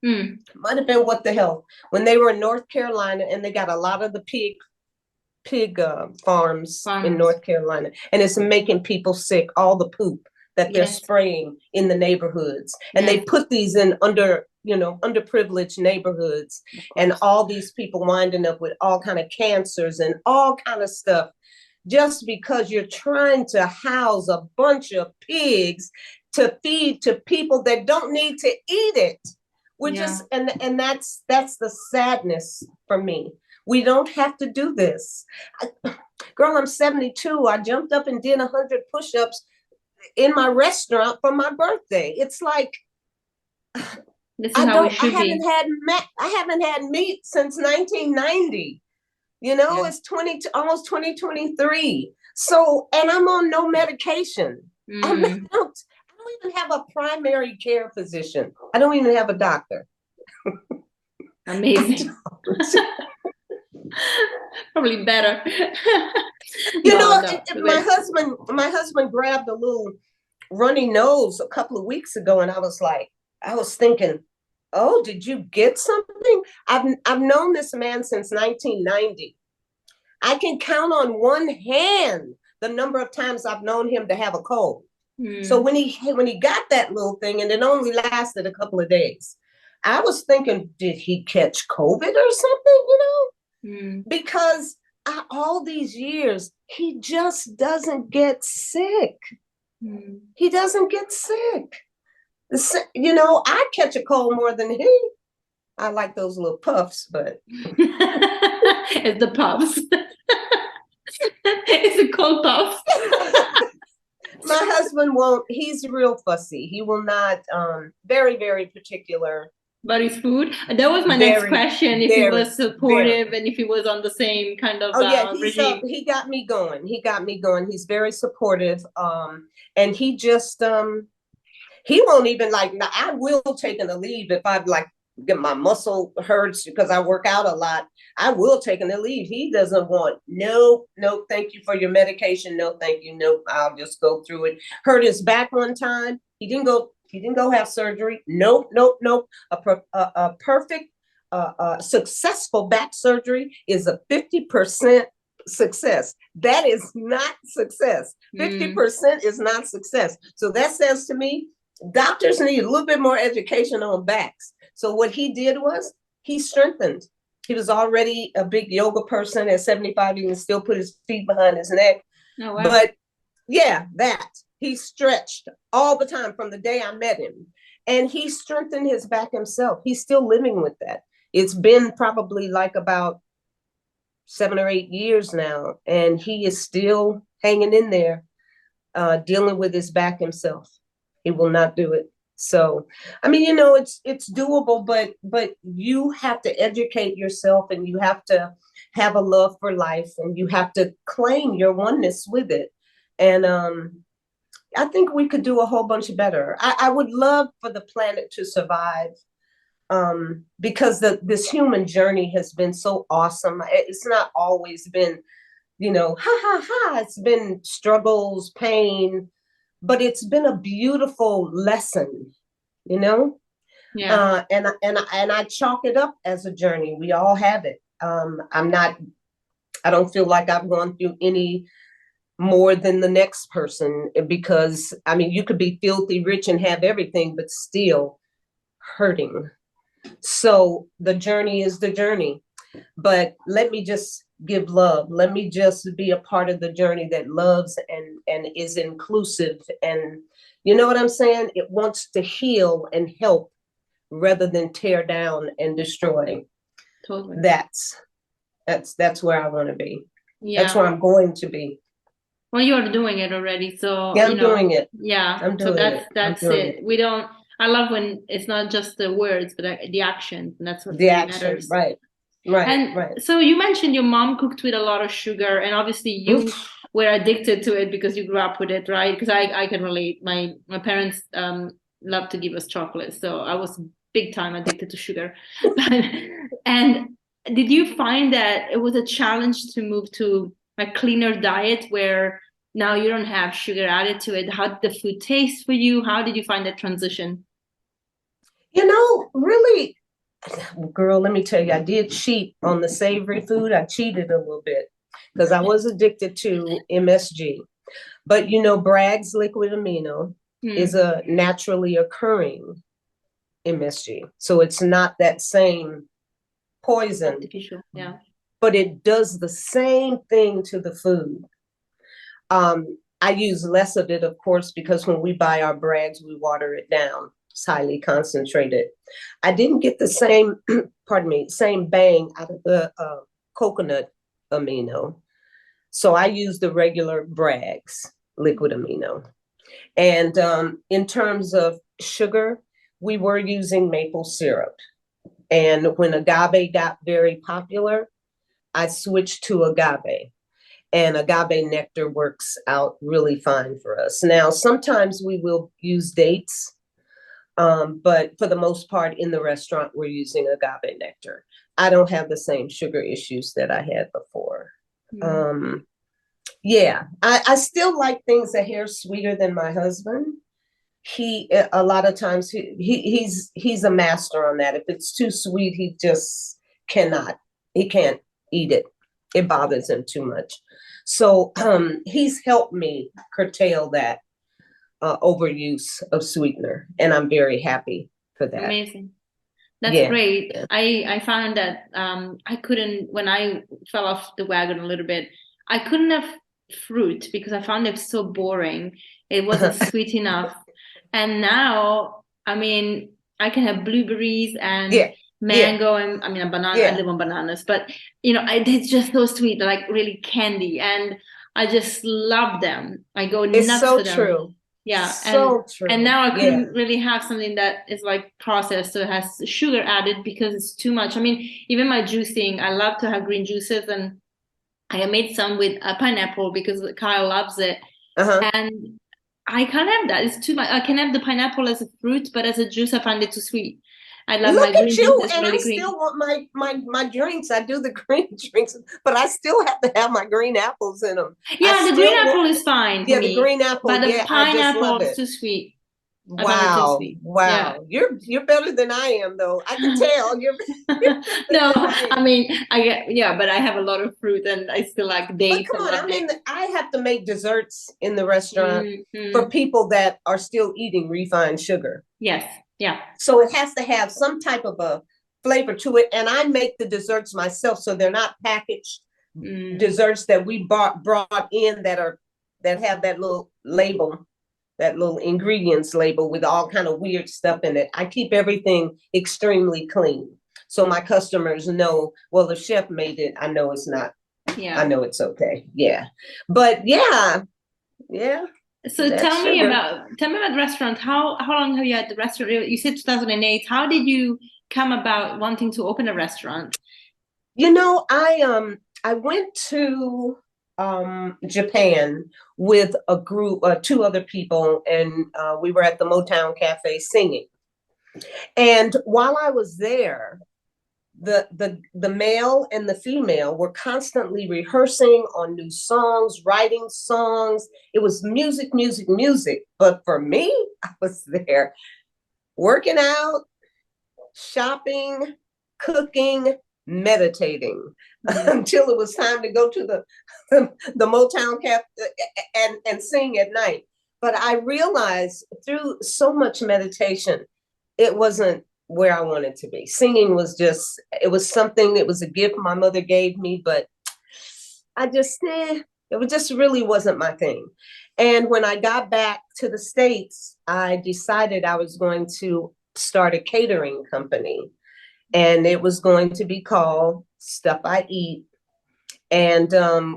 Might have been What the Health, when they were in North Carolina and they got a lot of the pig farms in North Carolina, and it's making people sick. All the poop that they're Yes. spraying in the neighborhoods. And they put these in underprivileged neighborhoods, and all these people winding up with all kind of cancers and all kind of stuff, just because you're trying to house a bunch of pigs to feed to people that don't need to eat it. We're just, and that's the sadness for me. We don't have to do this. Girl, I'm 72. I jumped up and did 100 push-ups in my restaurant for my birthday. It's like, this is how it should be. I haven't had meat since 1990. It's almost 2023. So, and I'm on no medication. I don't even have a primary care physician. I don't even have a doctor. Amazing. Probably better. My husband grabbed a little runny nose a couple of weeks ago, and I was thinking, oh, did you get something? I've known this man since 1990. I can count on one hand the number of times I've known him to have a cold. So when he got that little thing, and it only lasted a couple of days, I was thinking, did he catch COVID or something? Because all these years, he just doesn't get sick. He doesn't get sick. I catch a cold more than he. I like those little puffs, but it's the puffs. It's a cold puff. My husband won't. He's real fussy. He will not. Very, very particular. But his food. That was my next question. If he was supportive and if he was on the same kind of regime. He got me going. He's very supportive. And he just he won't even now, I will take a leave if I've get my muscle hurts because I work out a lot. I will take a leave. He doesn't want, nope, thank you for your medication. No, thank you. Nope, I'll just go through it. Hurt his back one time. He didn't go have surgery. Nope. A perfect, successful back surgery is a 50% success. That is not success. 50% is not success. So that says to me, doctors need a little bit more education on backs. So what he did was he strengthened. He was already a big yoga person. At 75, he can still put his feet behind his neck. Oh, wow. But he stretched all the time from the day I met him. And he strengthened his back himself. He's still living with that. It's been probably about 7 or 8 years now. And he is still hanging in there, dealing with his back himself. He will not do it. So, I mean, it's doable, but you have to educate yourself, and you have to have a love for life, and you have to claim your oneness with it. And I think we could do a whole bunch better. I would love for the planet to survive, because this human journey has been so awesome. It's not always been, it's been struggles, pain, but it's been a beautiful lesson, Yeah. And I chalk it up as a journey. We all have it. I don't feel like I've gone through any more than the next person, because you could be filthy rich and have everything, but still hurting. So the journey is the journey, but let me just give love. Let me just be a part of the journey that loves and is inclusive. And you know what I'm saying? It wants to heal and help rather than tear down and destroy. Totally. That's where I want to be. Yeah. That's where I'm going to be. Well, you're doing it already. So yeah, I'm doing it. Yeah. I'm doing it. That's it. We don't, I love when it's not just the words, but the actions. And that's what really matters. Right. Right. So you mentioned your mom cooked with a lot of sugar, and obviously you were addicted to it because you grew up with it, right? Because I can relate. My parents loved to give us chocolate, so I was big time addicted to sugar. And did you find that it was a challenge to move to a cleaner diet where now you don't have sugar added to it? How did the food taste for you? How did you find that transition? Really, girl, let me tell you, I did cheat on the savory food. I cheated a little bit because I was addicted to MSG. But Bragg's liquid amino, is a naturally occurring MSG. So it's not that same poison, artificial, yeah, but it does the same thing to the food. I use less of it, of course, because when we buy our brands, we water it down. It's highly concentrated. I didn't get the same, pardon me, same bang out of the coconut amino. So I use the regular Bragg's liquid amino. And in terms of sugar, we were using maple syrup. And when agave got very popular, I switched to agave. And agave nectar works out really fine for us. Now, sometimes we will use dates, but for the most part in the restaurant, we're using agave nectar. I don't have the same sugar issues that I had before. Yeah, I still like things a hair sweeter than my husband. He a lot of times he's a master on that. If it's too sweet, he just cannot. He can't eat it. It bothers him too much. So he's helped me curtail that overuse of sweetener, and I'm very happy for that. Amazing. That's great. I found that I couldn't, when I fell off the wagon a little bit, I couldn't have fruit because I found it so boring. It wasn't sweet enough. And now, I mean, I can have blueberries and mango and I mean a banana. I live on bananas, but you know, it's just so sweet, like really candy, and I just love them. I go nuts so for them. True. Yeah, so true. And now I couldn't really have something that is like processed, so it has sugar added because it's too much. I mean, even my juicing, I love to have green juices, and I made some with a pineapple because Kyle loves it, and I can't have that. It's too much. I can have the pineapple as a fruit, but as a juice, I find it too sweet. I love my green juice. And really I still want my drinks. I do the green drinks, but I still have to have my green apples in them. Yeah, the green apple is fine. Yeah, the green apple. But the pineapple is too sweet. Wow. Wow. Yeah. You're better than I am, though. I can tell. You're no, I mean, but I have a lot of fruit and I still like dates. But come on, I mean, I have to make desserts in the restaurant for people that are still eating refined sugar. Yes. Yeah. So it has to have some type of a flavor to it. And I make the desserts myself, so they're not packaged desserts that we brought in that have that little label, that little ingredients label with all kind of weird stuff in it. I keep everything extremely clean. So my customers know, well, the chef made it. I know it's not. Yeah. I know it's okay. Yeah. But yeah. So tell me about the restaurant. How long have you had the restaurant? You said 2008. How did you come about wanting to open a restaurant? You know, I went to Japan with a group, two other people, and we were at the Motown Cafe singing. And while I was there, the male and the female were constantly rehearsing on new songs, writing songs. It was music. But for me, I was there working out, shopping, cooking, meditating until it was time to go to the Motown Cafe and sing at night. But I realized through so much meditation, it wasn't where I wanted to be. Singing was just, it was something, it was a gift my mother gave me, but I just, it just really wasn't my thing. And when I got back to the States, I decided I was going to start a catering company. And it was going to be called Stuff I Eat. And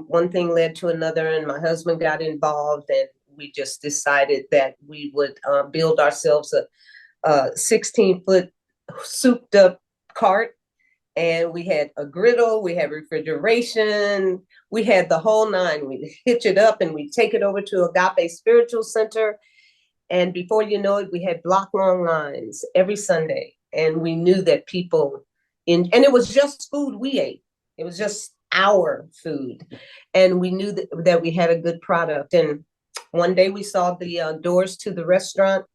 one thing led to another, and my husband got involved, and we just decided that we would build ourselves a 16-foot souped up cart. And we had a griddle, we had refrigeration, we had the whole nine. We'd hitch it up and we'd take it over to Agape Spiritual Center. And before you know it, we had block-long lines every Sunday. And we knew that people and it was just food we ate. It was just our food. And we knew that we had a good product. And one day we saw the doors to the restaurant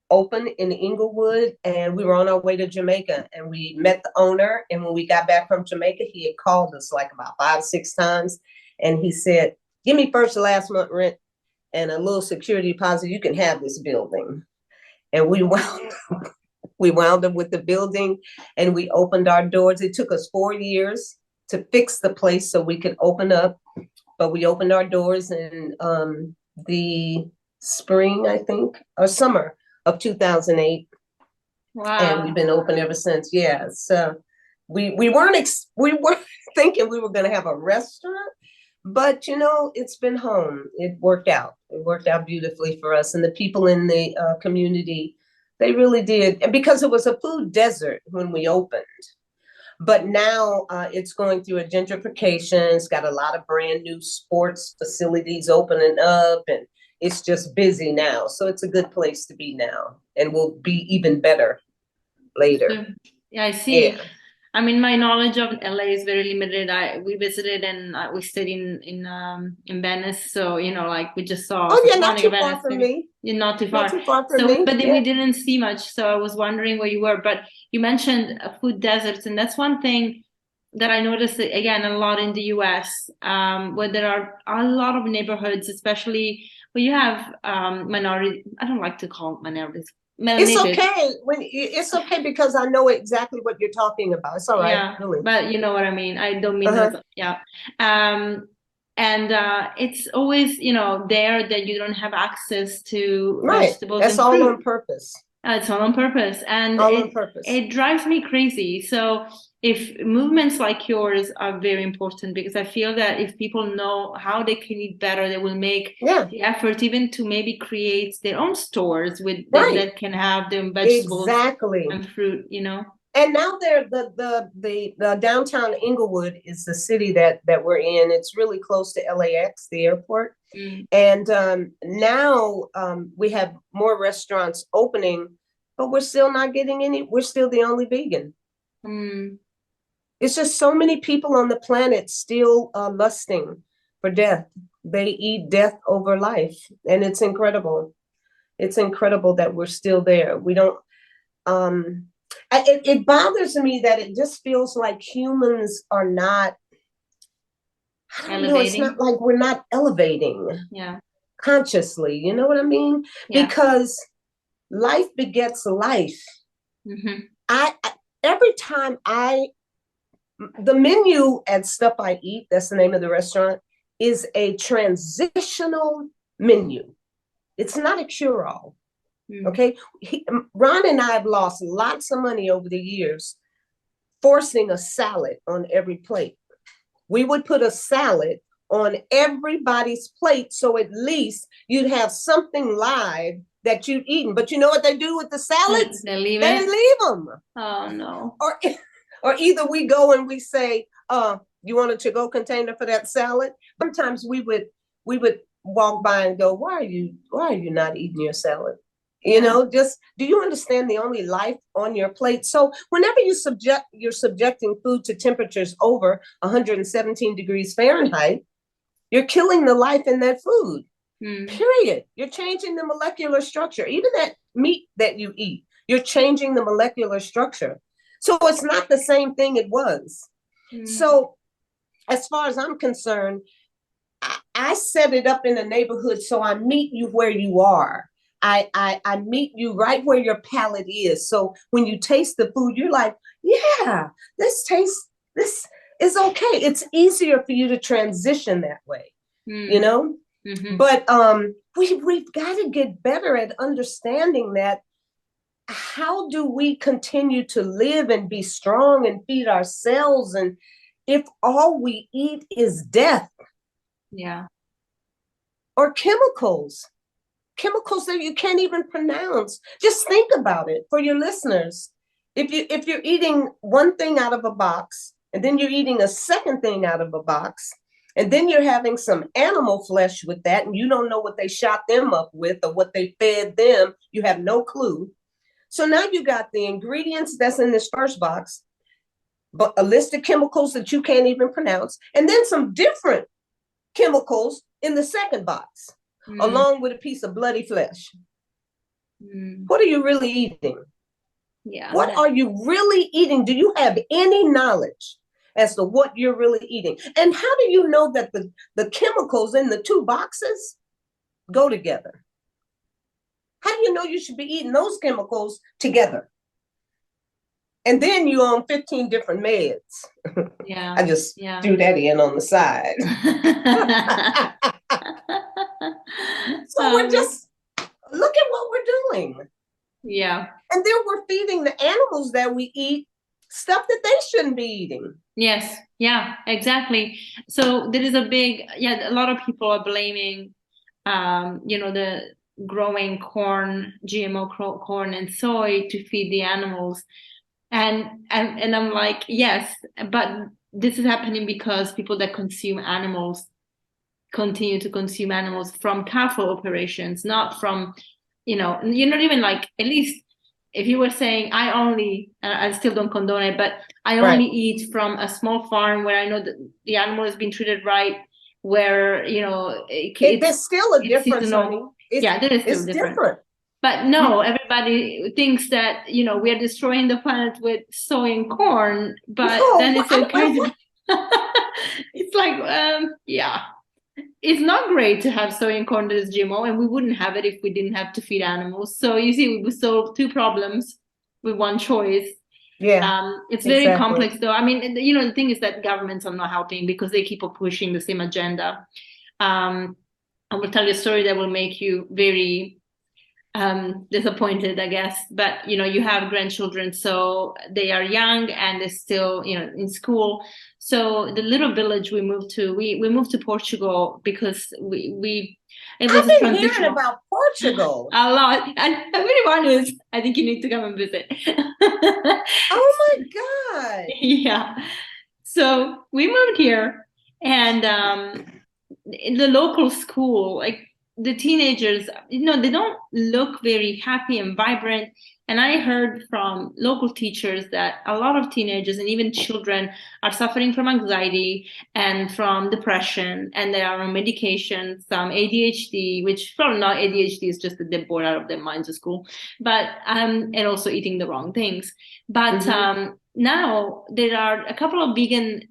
open in Inglewood, and we were on our way to Jamaica, and we met the owner. And when we got back from Jamaica, he had called us like about 5 or 6 times. And he said, give me first and last month rent. and a little security deposit, you can have this building. And we wound up with the building, and we opened our doors. It took us 4 years to fix the place so we could open up, but we opened our doors in the spring, I think, or summer of 2008. Wow. And we've been open ever since. Yeah. So we weren't thinking we were going to have a restaurant, but it's been home. It worked out. It worked out beautifully for us, and the people in the community, they really did. And because it was a food desert when we opened, but now it's going through a gentrification. It's got a lot of brand new sports facilities opening up, and it's just busy now. So it's a good place to be now, and will be even better later. Yeah, I see. Yeah. I mean, my knowledge of LA is very limited. We visited and we stayed in Venice, so like we just saw. Oh yeah, not too far from me. You're not too far. Not too far from me. But then we didn't see much. So I was wondering where you were. But you mentioned food deserts, and that's one thing that I noticed again a lot in the U.S. Where there are a lot of neighborhoods, especially where you have minority. I don't like to call minorities. It's okay it's okay because I know exactly what you're talking about. It's all right. Yeah, really. But you know what I mean. I don't mean yeah. And it's always there that you don't have access to vegetables. That's and all fruit. On purpose. It's all on purpose, and on purpose. It drives me crazy. So if movements like yours are very important, because I feel that if people know how they can eat better, they will make the effort even to maybe create their own stores with that can have their vegetables and fruit, And now the downtown Inglewood is the city that we're in. It's really close to LAX, the airport. And now we have more restaurants opening, but we're still not getting any. We're still the only vegan. It's just so many people on the planet still lusting for death. They eat death over life, and it's incredible. It's incredible that we're still there. We don't. It bothers me that it just feels like humans are not. I don't know. It's not like we're not elevating. Consciously, you know what I mean? Because life begets life. I every time the menu at Stuff I Eat, that's the name of the restaurant, is a transitional menu. It's not a cure-all. Okay. Ron and I have lost lots of money over the years forcing a salad on every plate. We would put a salad on everybody's plate, so at least you'd have something live that you'd eaten. But you know what they do with the salads? They leave them. Oh no. Or either we go and we say, you want a to-go container for that salad? Sometimes we would walk by and go, why are you not eating your salad? Just, do you understand the only life on your plate? So whenever you're subjecting food to temperatures over 117 degrees Fahrenheit, you're killing the life in that food. Period. You're changing the molecular structure. Even that meat that you eat, you're changing the molecular structure. So it's not the same thing it was. So as far as I'm concerned, I set it up in a neighborhood so I meet you where you are. I meet you right where your palate is. So when you taste the food, you're like, yeah, this is okay. It's easier for you to transition that way, But we've got to get better at understanding that. How do we continue to live and be strong and feed ourselves? And if all we eat is death, or chemicals that you can't even pronounce. Just think about it for your listeners. If you're eating one thing out of a box, and then you're eating a second thing out of a box, and then you're having some animal flesh with that, and you don't know what they shot them up with or what they fed them, you have no clue. So now you got the ingredients that's in this first box, but a list of chemicals that you can't even pronounce, and then some different chemicals in the second box, along with a piece of bloody flesh. What are you really eating? What are you really eating? Do you have any knowledge as to what you're really eating? And how do you know that the chemicals in the two boxes go together? How do you know you should be eating those chemicals together? And then you're on 15 different meds. Yeah. I just threw that in on the side. So we're just, look at what we're doing. Yeah. And then we're feeding the animals that we eat stuff that they shouldn't be eating. Yes. Yeah, exactly. So there is a lot of people are blaming, the growing corn, GMO corn and soy to feed the animals. And I'm like, yes, but this is happening because people that consume animals continue to consume animals from careful operations, not from, you're not even like, at least if you were saying, I still don't condone it, but I only eat from a small farm where I know that the animal has been treated right, where, there's still a difference, honey. Yeah, there is still different. But no, everybody thinks that, we are destroying the planet with soy and corn, but then it's okay. It's like, yeah. It's not great to have soy and corn that is GMO, and we wouldn't have it if we didn't have to feed animals. So you see, we solve two problems with one choice. Yeah. It's very complex, though. I mean, the thing is that governments are not helping because they keep on pushing the same agenda. I will tell you a story that will make you very disappointed, I guess. But you have grandchildren, so they are young and they're still in school. So the little village we moved to, we moved to Portugal because it was I've been hearing about Portugal a lot, and everyone is. I think you need to come and visit. Oh my God! Yeah. So we moved here, and in the local school, like the teenagers, they don't look very happy and vibrant. And I heard from local teachers that a lot of teenagers and even children are suffering from anxiety and from depression, and they are on medication, some ADHD, which probably not ADHD, is just that they're bored out of their minds at school, but and also eating the wrong things. But now there are a couple of vegan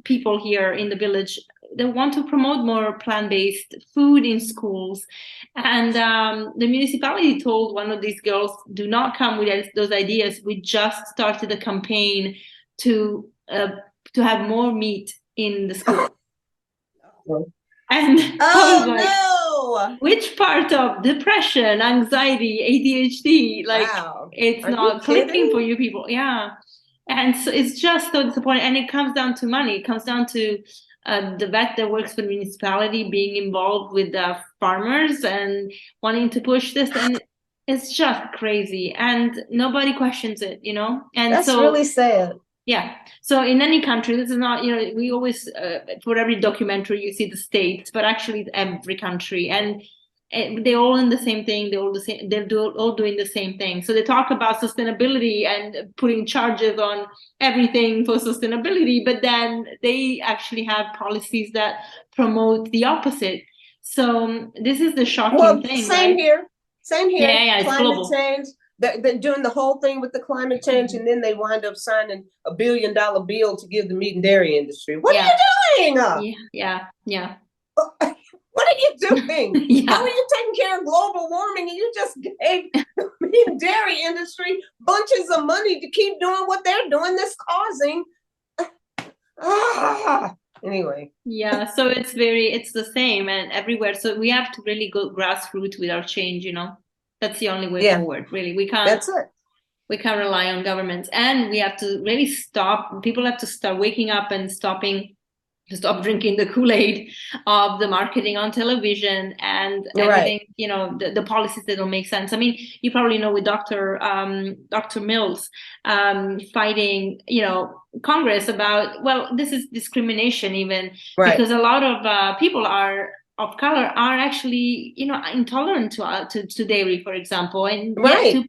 people here in the village. They want to promote more plant-based food in schools. And the municipality told one of these girls, do not come with those ideas. We just started a campaign to have more meat in the school. And no! Which part of depression, anxiety, ADHD, it's not clicking for you people. Yeah. And so it's just so disappointing. And it comes down to money. It comes down to the vet that works for the municipality being involved with the farmers and wanting to push this. And it's just crazy. And nobody questions it, And that's really sad. Yeah. So in any country, this is not, we always, for every documentary, you see the states, but actually it's every country. And they're all in the same thing. They're all doing the same thing. So they talk about sustainability and putting charges on everything for sustainability, but then they actually have policies that promote the opposite. So this is the shocking thing. Same here. Yeah, it's climate global. Change. They're doing the whole thing with the climate change, and then they wind up signing $1 billion bill to give the meat and dairy industry. What are you doing? Yeah. What are you doing? How are you taking care of global warming? And you just gave the meat and dairy industry bunches of money to keep doing what they're doing that's causing. Anyway. Yeah, so it's the same and everywhere. So we have to really go grassroots with our change, That's the only way forward, really. We can't. That's it. We can't rely on governments, and we have to really stop. People have to start waking up and stop drinking the Kool-Aid of the marketing on television and everything. The policies that don't make sense. I mean, you probably know with Dr. Mills fighting, Congress about, well, this is discrimination even because a lot of people of color are actually, intolerant to dairy, for example, and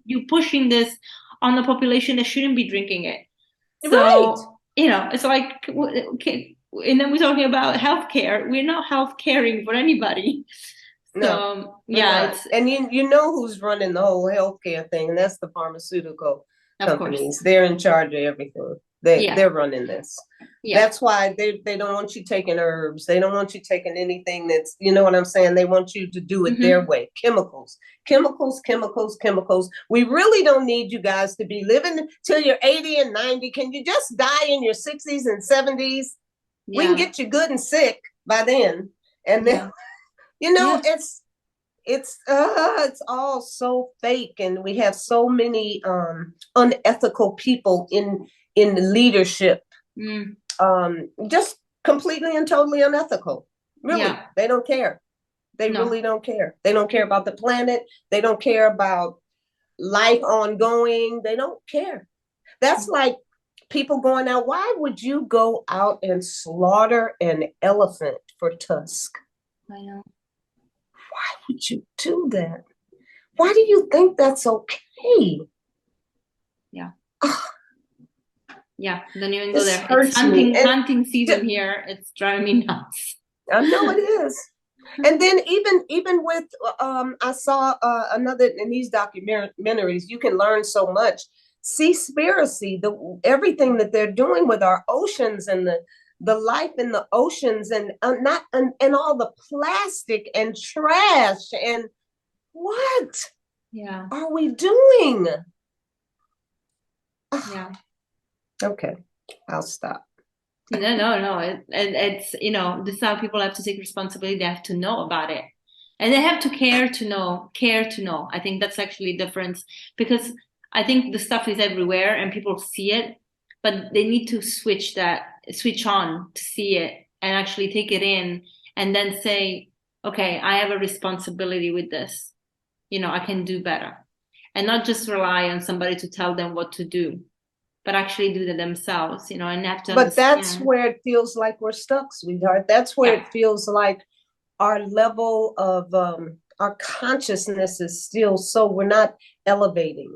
you're pushing this on the population that shouldn't be drinking it. So, it's like, okay, and then we're talking about healthcare. We're not health caring for anybody. So, and you know who's running the whole healthcare thing, and that's the pharmaceutical companies. They're in charge of everything. Yeah. They're running this. Yeah. That's why they don't want you taking herbs. They don't want you taking anything that's, you know what I'm saying? They want you to do it their way. Chemicals. We really don't need you guys to be living till you're 80 and 90. Can you just die in your 60s and 70s? Yeah. We can get you good and sick by then. And then, you know, it's all so fake, and we have so many unethical people in leadership. Just completely and totally unethical. Really, they don't care. They really don't care. They don't care about the planet. They don't care about life ongoing. They don't care. That's like people going out. Why would you go out and slaughter an elephant for tusk? I know. Why would you do that? Why do you think that's okay? Yeah. Yeah, don't even go there. It's hunting season here. It's driving me nuts. I know it is. And then even with I saw another in these documentaries, you can learn so much. Seaspiracy, everything that they're doing with our oceans and the life in the oceans, and and all the plastic and trash, and what are we doing? Yeah. Okay, I'll stop. No. It's, you know, this is how people have to take responsibility. They have to know about it, and they have to care to know. I think that's actually a difference, because I think the stuff is everywhere and people see it, but they need to switch on to see it and actually take it in, and then say, okay, I have a responsibility with this. You know, I can do better, and not just rely on somebody to tell them what to do, but actually do that themselves, you know, and have to But that's where it feels like we're stuck, sweetheart. That's where it feels like our level of our consciousness is still so, we're not elevating.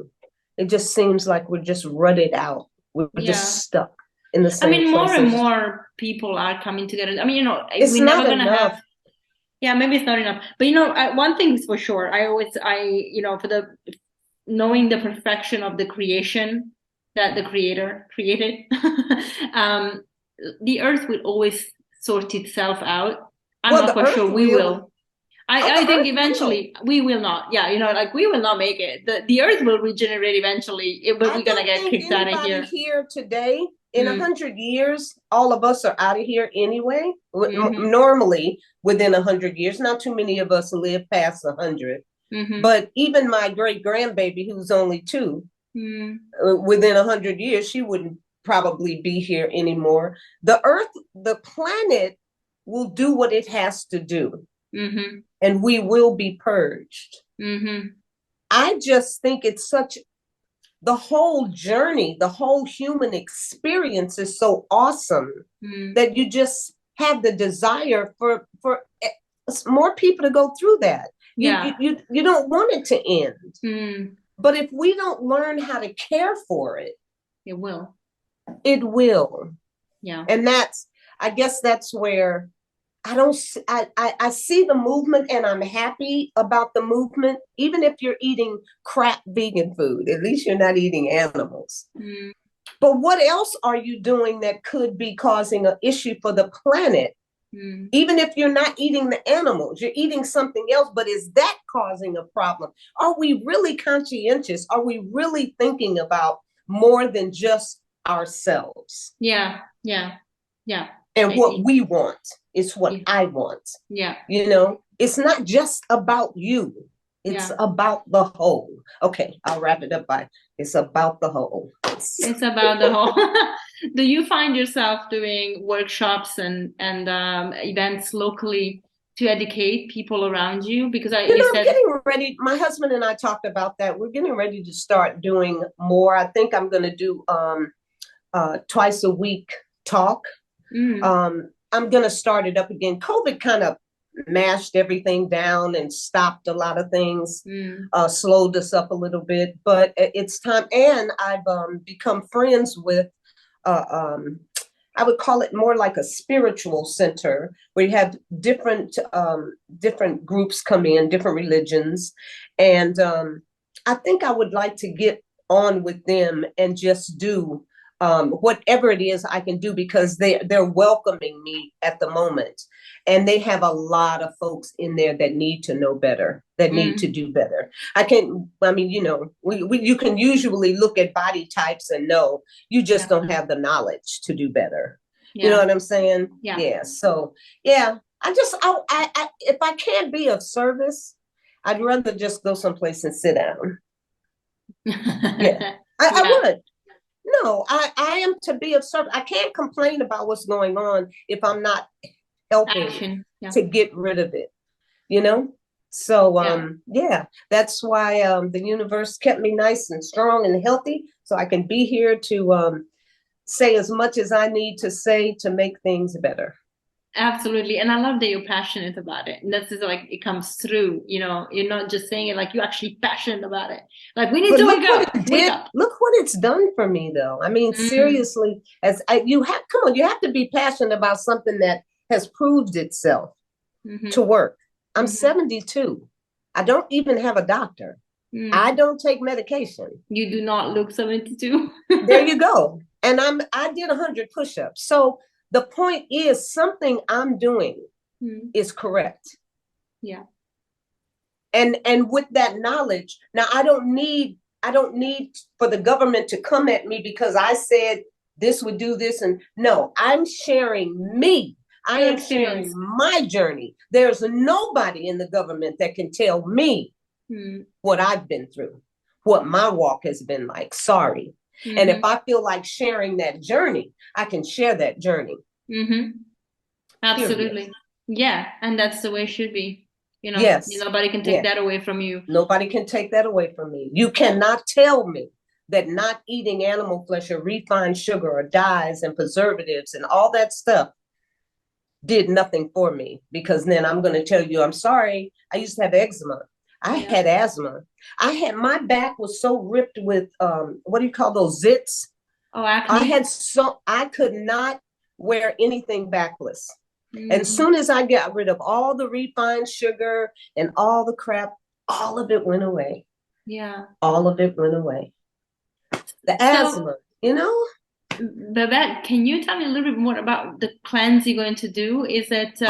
It just seems like we're just rutted out. We're just stuck in the same places. More and more people are coming together. I mean, you know, it's we're not never gonna enough. have. Yeah, maybe it's not enough. But you know, one thing is for sure. You know, for knowing the perfection of the creation that the creator created, the earth will always sort itself out. I'm not quite sure we will. I think eventually we will not. Yeah, you know, like we will not make it. The earth will regenerate eventually, but we're gonna get kicked out of here. Here today, in 100 years, all of us are out of here anyway. Normally, within 100 years, not too many of us live past 100. But even my great grandbaby, who's only 2, within 100 years, she wouldn't probably be here anymore. The earth, the planet, will do what it has to do. And we will be purged. I just think it's such, the whole journey, the whole human experience is so awesome that you just have the desire for more people to go through that. You don't want it to end. But if we don't learn how to care for it, it will. It will. Yeah. And I guess that's where I see the movement, and I'm happy about the movement. Even if you're eating crap vegan food, at least you're not eating animals. But what else are you doing that could be causing an issue for the planet? Even if you're not eating the animals, you're eating something else, but is that causing a problem? Are we really conscientious? Are we really thinking about more than just ourselves? Yeah. And what we want is what I want. Yeah. You know, it's not just about you. It's about the whole. Okay, I'll wrap it up by, it's about the whole. It's about the whole. Do you find yourself doing workshops and events locally to educate people around you? Because I'm getting ready. My husband and I talked about that. We're getting ready to start doing more. I think I'm going to do twice a week talk. I'm going to start it up again. COVID kind of mashed everything down and stopped a lot of things, slowed us up a little bit, but it's time. And I've become friends with, I would call it more like a spiritual center, where you have different groups come in, different religions. And I think I would like to get on with them and just do whatever it is I can do, because they're welcoming me at the moment. And they have a lot of folks in there that need to know better, that need to do better. You can usually look at body types and know, you just don't have the knowledge to do better. You know what I'm saying? Yeah. So, yeah, if I can't be of service, I'd rather just go someplace and sit down. Yeah, I would. No, I am to be of service. I can't complain about what's going on if I'm not helping to get rid of it, you know? So, that's why the universe kept me nice and strong and healthy, so I can be here to say as much as I need to say to make things better. Absolutely. And I love that you're passionate about it. And that's just like, it comes through, you know, you're not just saying it, like you're actually passionate about it. Like, we need to wake up. Look what it's done for me, though. I mean, seriously, you have to be passionate about something that has proved itself to work. I'm 72. I don't even have a doctor. I don't take medication. You do not look 72. There you go. And I did 100 push-ups. So the point is, something I'm doing is correct. Yeah. And with that knowledge, now I don't need for the government to come at me because I said this would do this. And no, I'm sharing me. I am sharing my journey. There's nobody in the government that can tell me what I've been through, what my walk has been like. Sorry. And if I feel like sharing that journey, I can share that journey. Absolutely. Period. Yeah. And that's the way it should be. You know, nobody can take that away from you. Nobody can take that away from me. You cannot tell me that not eating animal flesh or refined sugar or dyes and preservatives and all that stuff did nothing for me, because then I'm going to tell you, I'm sorry, I used to have eczema. I had asthma. My back was so ripped with, what do you call those, zits? Oh, acne. I could not wear anything backless. And as soon as I got rid of all the refined sugar and all the crap, all of it went away. Yeah. All of it went away. The asthma, you know? Babette, can you tell me a little bit more about the cleanse you're going to do? Is it,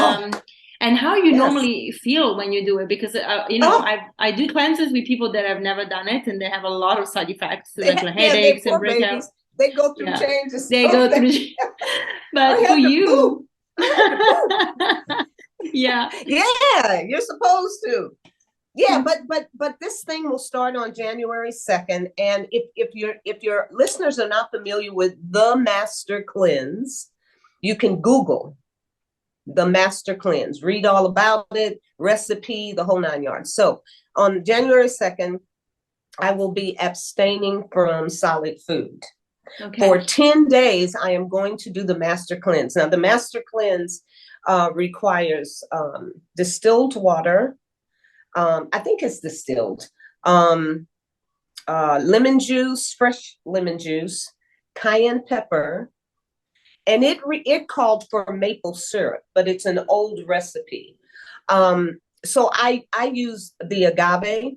and how you normally feel when you do it? Because, I do cleanses with people that have never done it, and they have a lot of side effects, like headaches and breakouts. They go through changes. They go through, but for you, yeah, you're supposed to. Yeah, but this thing will start on January 2nd. And if your listeners are not familiar with the Master Cleanse, you can Google the Master Cleanse, read all about it, recipe, the whole 9 yards. So on January 2nd, I will be abstaining from solid food. Okay. For 10 days, I am going to do the Master Cleanse. Now, the Master Cleanse requires distilled water. I think it's distilled. Lemon juice, fresh lemon juice, cayenne pepper, and it called for maple syrup, but it's an old recipe. So I use the agave,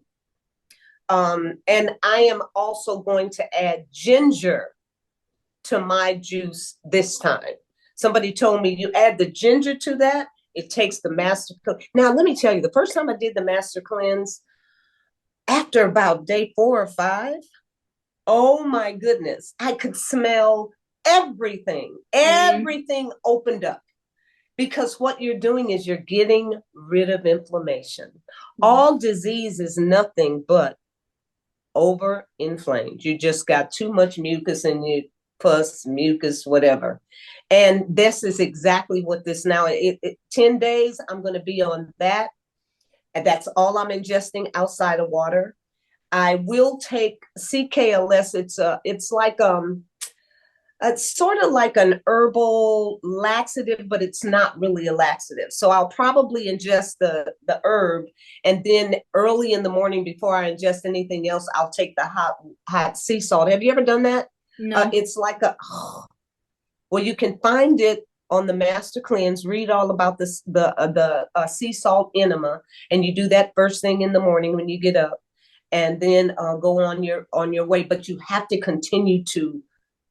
and I am also going to add ginger to my juice this time. Somebody told me, you add the ginger to that, it takes the Master Cleanse. Now, let me tell you, the first time I did the Master Cleanse, after about day 4 or 5, oh my goodness, I could smell everything. Everything opened up. Because what you're doing is you're getting rid of inflammation. All disease is nothing but over-inflamed. You just got too much mucus in you. Pus, mucus, whatever. And this is exactly what this now, 10 days, I'm going to be on that. And that's all I'm ingesting outside of water. I will take CKLS. It's like, it's sort of like an herbal laxative, but it's not really a laxative. So I'll probably ingest the herb, and then early in the morning before I ingest anything else, I'll take the hot sea salt. Have you ever done that? No. It's like well, you can find it on the Master Cleanse. Read all about this, the sea salt enema, and you do that first thing in the morning when you get up, and then go on your way. But you have to continue to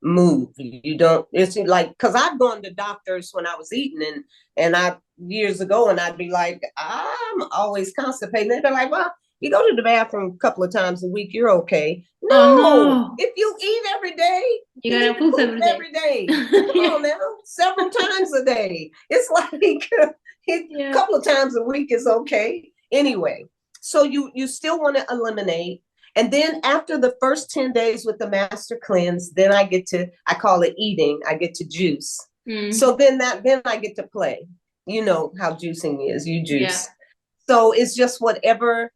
move. You don't, it's like, because I've gone to doctors when I was eating, and I years ago, and I'd be like, I'm always constipated. They'd be like, well, you go to the bathroom a couple of times a week, you're okay. Oh No, no. if you eat every day, You you gotta need to poop poop every day. every day. Come on now, several times a day. It's like a couple of times a week is okay. Anyway, so you still want to eliminate. And then after the first 10 days with the master cleanse, then I call it eating, I get to juice. So then I get to play. You know how juicing is, you juice. Yeah. So it's just whatever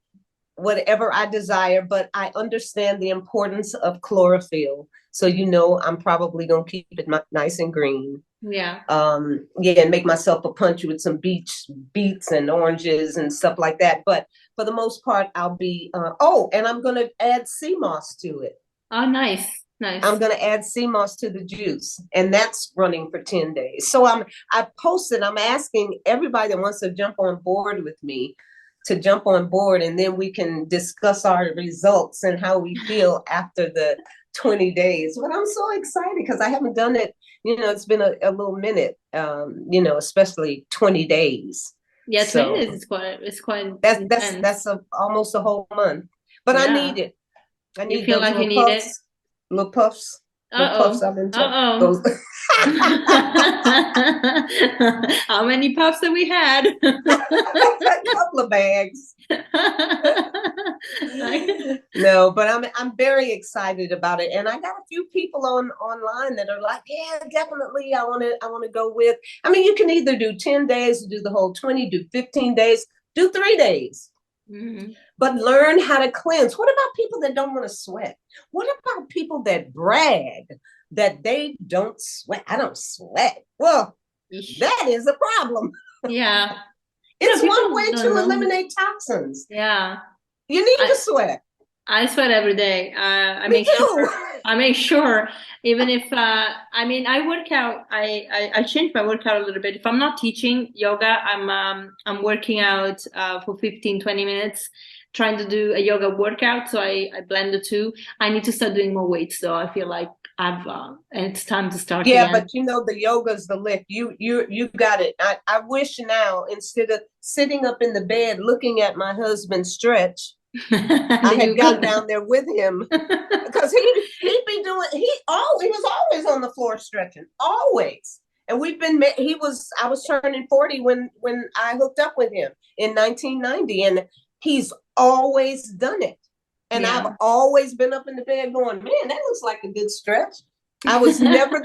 I desire, but I understand the importance of chlorophyll. So, I'm probably going to keep it nice and green. Yeah. And make myself a punch with some beets and oranges and stuff like that. But for the most part, I'll be, and I'm going to add sea moss to it. Oh, nice. Nice. I'm going to add sea moss to the juice, and that's running for 10 days. So I'm asking everybody that wants to jump on board with me to jump on board, and then we can discuss our results and how we feel after the 20 days. But I'm so excited because I haven't done it. It's been a little minute, especially 20 days. Yeah, 20 So days is quite that's almost a whole month. But I need it. I need you feel those like you little need puffs, little puffs. Uh-oh. I'm into Uh-oh. those. How many puffs have we had? A couple of bags. No, but I'm very excited about it, and I got a few people online that are like, yeah, definitely, I want to go with. I mean, you can either do 10 days, do the whole 20, do 15 days, do 3 days. Mm-hmm. But learn how to cleanse. What about people that don't want to sweat? What about people that brag that they don't sweat? I don't sweat. Well, that is a problem. Yeah. It's one way to eliminate toxins. Yeah. You need to sweat. I sweat every day. I make sure, even if I work out. I change my workout a little bit. If I'm not teaching yoga, I'm working out for 15-20 minutes, trying to do a yoga workout. So I blend the two. I need to start doing more weights, though. I feel like it's time to start. Yeah, again. but the yoga's the lift. You got it. I wish now, instead of sitting up in the bed looking at my husband stretch, I had got down there with him, because he'd be doing. He was always on the floor stretching, always. And I was turning 40 when I hooked up with him in 1990, and he's always done it. And I've always been up in the bed going, man, that looks like a good stretch. I was never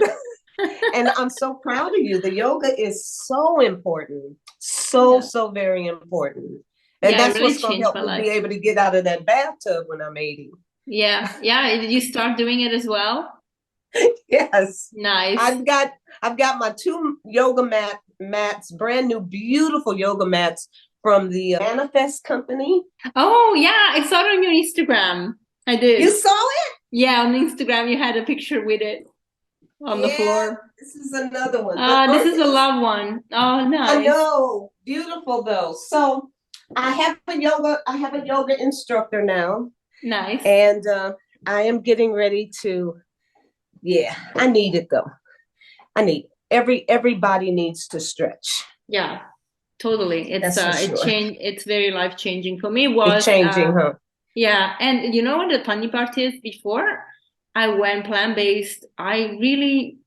and I'm so proud of you. The yoga is so important, so very important. And that's really what's going to help me be able to get out of that bathtub when I'm 80. Yeah. Did you start doing it as well? Yes. Nice. I've got my 2 yoga mats, brand new, beautiful yoga mats from the Manifest company. Oh yeah, I saw it on your Instagram. I did. You saw it? Yeah, on Instagram you had a picture with it on the floor. This is another one. This is a love one. Oh, nice. I know, beautiful though. So I have a yoga instructor now. Nice. And I am getting ready to. Yeah, I need it though. Everybody needs to stretch. Yeah. Totally. It's very life changing for me. It's changing, huh? Yeah. And you know what the funny part is? Before I went plant-based, I really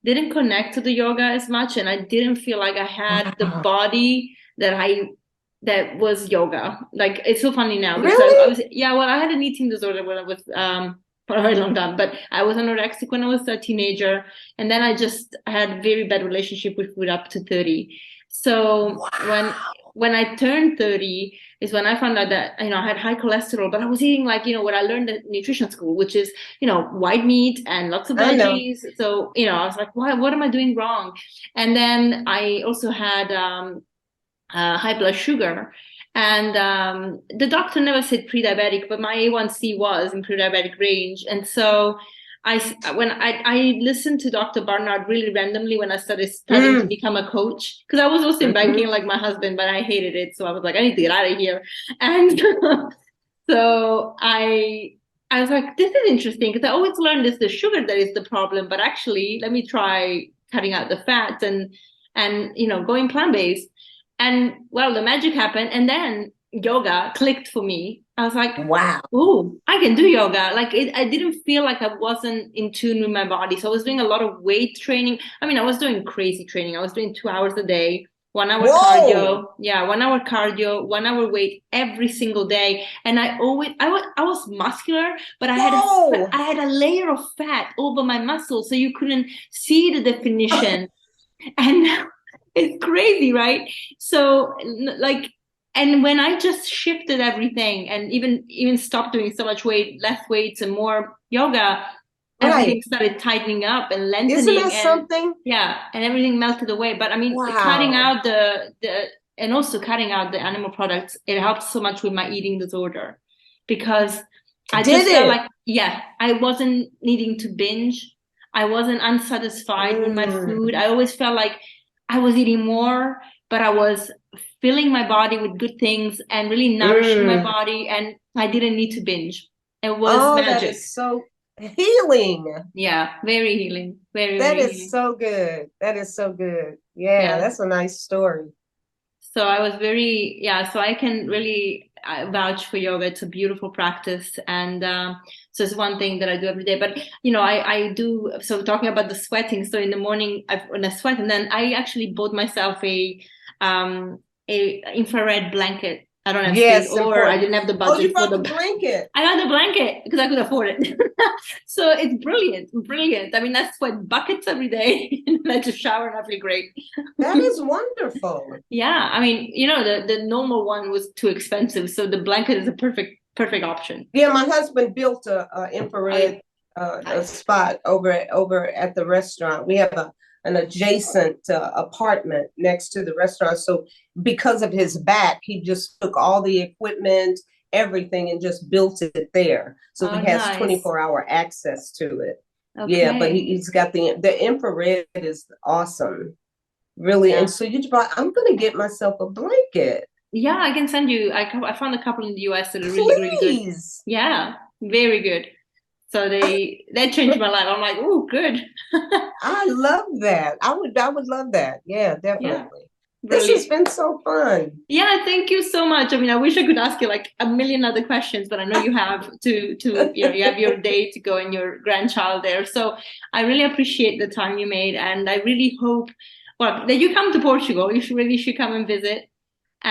didn't connect to the yoga as much, and I didn't feel like I had the body that was yoga. Like, it's so funny now because really? I had an eating disorder when I was for a very long time, but I was anorexic when I was a teenager, and then I had a very bad relationship with food up to 30. So when I turned 30 is when I found out that, I had high cholesterol, but I was eating what I learned at nutrition school, which is, white meat and lots of veggies. So, I was like, what am I doing wrong? And then I also had high blood sugar. And the doctor never said pre-diabetic, but my A1C was in pre-diabetic range. And so when I listened to Dr. Barnard really randomly when I started studying to become a coach, because I was also in banking like my husband, but I hated it. So I was like, I need to get out of here. And so I I was like, this is interesting because I always learned it's the sugar that is the problem, but actually, let me try cutting out the fats and going plant-based. And well, the magic happened, and then yoga clicked for me. I was like, Wow. oh, I can do yoga. Like I didn't feel like I wasn't in tune with my body. So I was doing a lot of weight training. I mean, I was doing crazy training. I was doing 2 hours a day, 1 hour Whoa. cardio. Yeah, 1 hour cardio, 1 hour weight every single day. And I was muscular, but Whoa. I had a layer of fat over my muscles, so you couldn't see the definition. And it's crazy, right? So like, and when I just shifted everything and even stopped doing so much weight, less weights and more yoga, everything Right. started tightening up and Isn't that lengthening, and something? yeah, and everything melted away. But I mean, cutting Wow. out the and also cutting out the animal products, it helped so much with my eating disorder because I Did just felt it? like, yeah, I wasn't needing to binge. I wasn't unsatisfied with my food. Mm, I always felt like I was eating more, but I was filling my body with good things and really nourishing my mm. body, and I didn't need to binge. It was Oh, that magic. is so healing. Yeah, very healing. Very, That very is healing. so good. That is so good. Yeah, Yeah. that's a nice story. So I was very, yeah, so I can really vouch for yoga. It's a beautiful practice. And so it's one thing that I do every day. But, I do, so talking about the sweating. So in the morning, when I sweat, and then I actually bought myself a infrared blanket. I don't have space, Yes, or I important. didn't have the Oh, you budget for brought the the blanket. I got the blanket because I could afford it. So it's brilliant, brilliant. I mean, I sweat buckets every day and I just shower and I feel great. That is wonderful. Yeah, I mean, the normal one was too expensive, so the blanket is a perfect option. Yeah, my husband built a Oh, yeah. infrared a Nice. spot over at the restaurant. We have an adjacent apartment next to the restaurant. So because of his back, he just took all the equipment, everything, and just built it there. So Oh, he has nice. 24-hour access to it. Yeah, but Okay. he's got the infrared is awesome. Really. And Yeah. so you brought, I'm gonna get myself a blanket. Yeah, I can send you. I found a couple in the US that are really, really good. Please. Yeah, very good. So they changed my life. I'm like, oh, good. I love that. I would love that. Yeah, Yeah, definitely. This has brilliant. been so fun. Yeah, thank you so much. I mean, I wish I could ask you like a million other questions, but I know you have you have your day to go and your grandchild there. So I really appreciate the time you made, and I really hope, well, that you come to Portugal. You should come and visit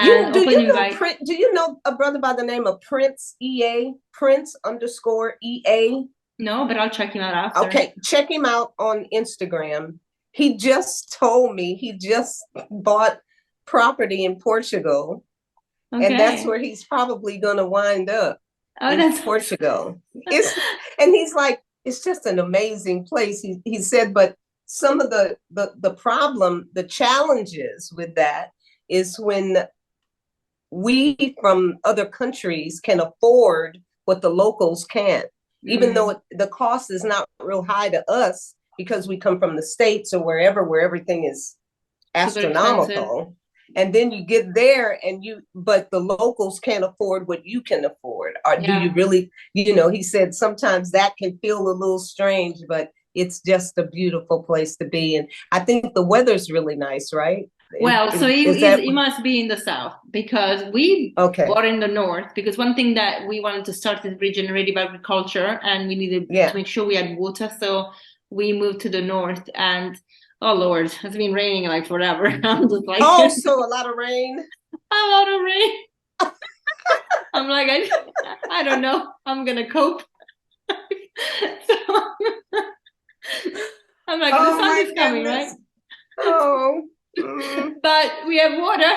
You and do open you know invite. Prince? Do you know a brother by the name of Prince EA? Prince underscore EA. No, but I'll check him out after. Okay, check him out on Instagram. He just told me he just bought property in Portugal, and that's Okay. where he's probably going to wind up Oh, in that's Portugal. It's and he's like, it's just an amazing place. He said, but some of the problem, the challenges with that is when we from other countries can afford what the locals can't, even though the cost is not real high to us because we come from the States or wherever where everything is super expensive. astronomical. And then you get there but the locals can't afford what you can afford. Or do you Yeah. really, he said sometimes that can feel a little strange, but it's just a beautiful place to be. And I think the weather's really nice, right? Well, so Is that he must be in the south because we okay? were in the north. Because one thing that we wanted to start is regenerative agriculture, and we needed to Yeah. make sure we had water. So we moved to the north, and oh Lord, it's been raining like forever. I'm just like Oh, so a lot of rain. a lot of rain. I'm like I don't know. I'm gonna cope. So I'm like the Oh sun my is coming, right? goodness. Oh, mm, But we have water.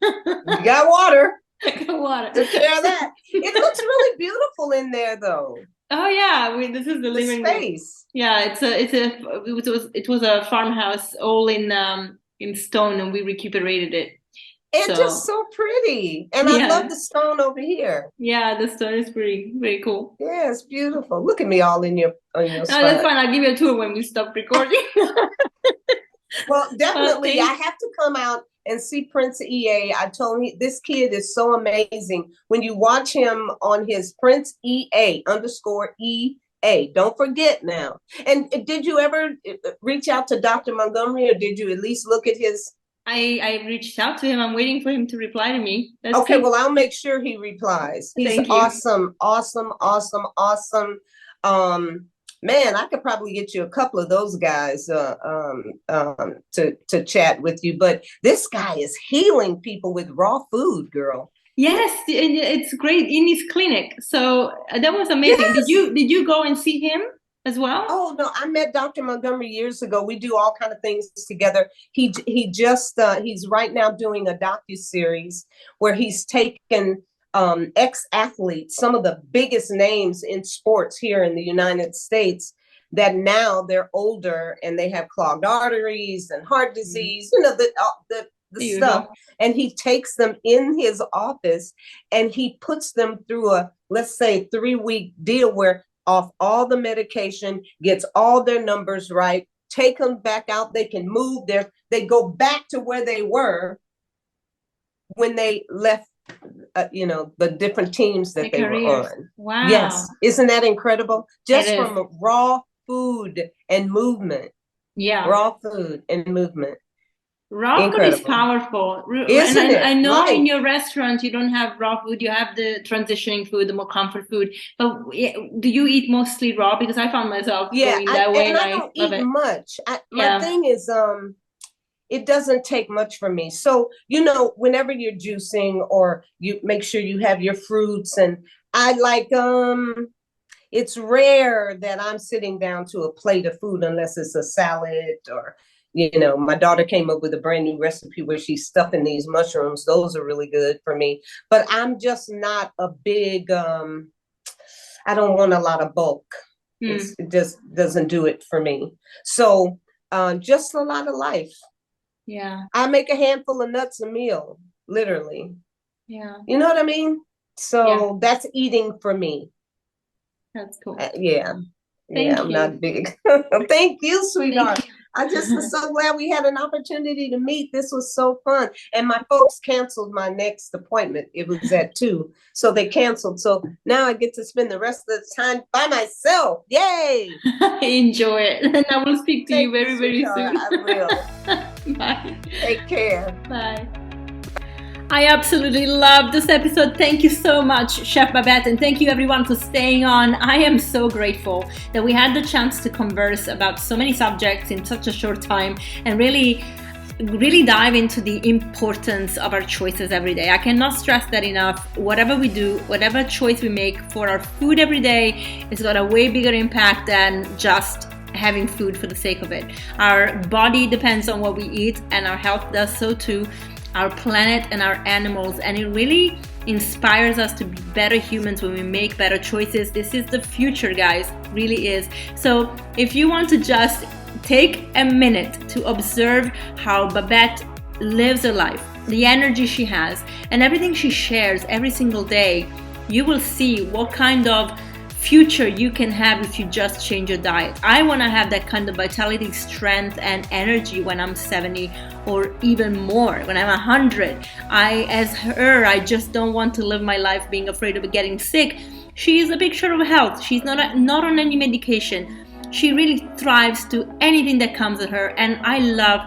you got water. Water. Took care of that. It looks really beautiful in there, though. Oh yeah, this is the The living room. space. Yeah, it was a farmhouse all in stone, and we recuperated it. It's just So so pretty. And I love yeah, the stone over here. yeah, the stone is pretty very cool. Yeah, it's beautiful. Look at me all in your on your Oh, that's spot. fine. I'll give you a tour when we stop recording. Well, Well, definitely I have to come out and see Prince EA. I told him this kid is so amazing. When you watch him on his Prince EA _EA, don't forget now. And did you ever reach out to Dr. Montgomery, or did you at least look at his? I reached out to him. I'm waiting for him to reply to me. That's okay, good. well, I'll make sure he replies. He's Thank you. awesome. Man, I could probably get you a couple of those guys to chat with you. But this guy is healing people with raw food, girl. Yes, it's great in his clinic. So that was amazing. Yes. Did you go and see him as well? Oh no, I met Dr. Montgomery years ago. We do all kind of things together. He's right now doing a docuseries where he's taken ex-athletes, some of the biggest names in sports here in the United States, that now they're older and they have clogged arteries and heart disease, the stuff. And he takes them in his office and he puts them through a, let's say, 3-week deal where off all the medication, gets all their numbers right, take them back out, they can move they go back to where they were when they left the different teams that they were on. Wow. Yes. Isn't that incredible? Just from raw food and movement. Yeah. Raw food and movement. Raw food is powerful. Isn't it? I know in your restaurant you don't have raw food, you have the transitioning food, the more comfort food. But do you eat mostly raw? Because I found myself going that way. And I don't eat much. My thing is it doesn't take much for me. So, whenever you're juicing, or you make sure you have your fruits, and I like it's rare that I'm sitting down to a plate of food unless it's a salad, or my daughter came up with a brand new recipe where she's stuffing these mushrooms. Those are really good for me. But I'm just not a big, I don't want a lot of bulk. It just doesn't do it for me. So just a lot of life. Yeah. I make a handful of nuts a meal, literally. Yeah. You know what I mean? So that's eating for me. That's cool. I'm not big. Thank you, sweetheart. Thank you. I just was so glad we had an opportunity to meet. This was so fun. And my folks canceled my next appointment. It was at 2. So they canceled. So now I get to spend the rest of the time by myself. Yay! Enjoy it. And I will speak to you very, very soon. I will. Bye. Take care. Bye. I absolutely love this episode. Thank you so much, Chef Babette, and thank you everyone for staying on. I am so grateful that we had the chance to converse about so many subjects in such a short time and really dive into the importance of our choices every day. I cannot stress that enough. Whatever we do, whatever choice we make for our food every day, it's got a way bigger impact than just having food for the sake of it. Our body depends on what we eat, and our health does so too. Our planet and our animals, and it really inspires us to be better humans when we make better choices. This is the future, guys, really is. So if you want to just take a minute to observe how Babette lives her life, the energy she has, and everything she shares every single day, you will see what kind of future you can have if you just change your diet. I want to have that kind of vitality, strength, and energy when I'm 70 or even more, when I'm 100. I just don't want to live my life being afraid of getting sick. She is a picture of health. She's not on any medication. She really thrives to anything that comes at her, and I love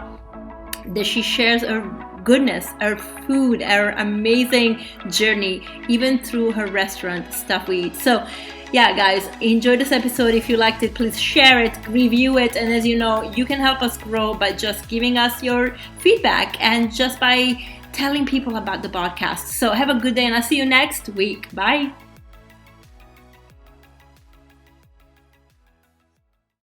that she shares her goodness, her food, her amazing journey, even through her restaurant stuff we eat. So yeah, guys, enjoy this episode. If you liked it, please share it, review it, and as you know, you can help us grow by just giving us your feedback and just by telling people about the podcast. So have a good day, and I'll see you next week. Bye.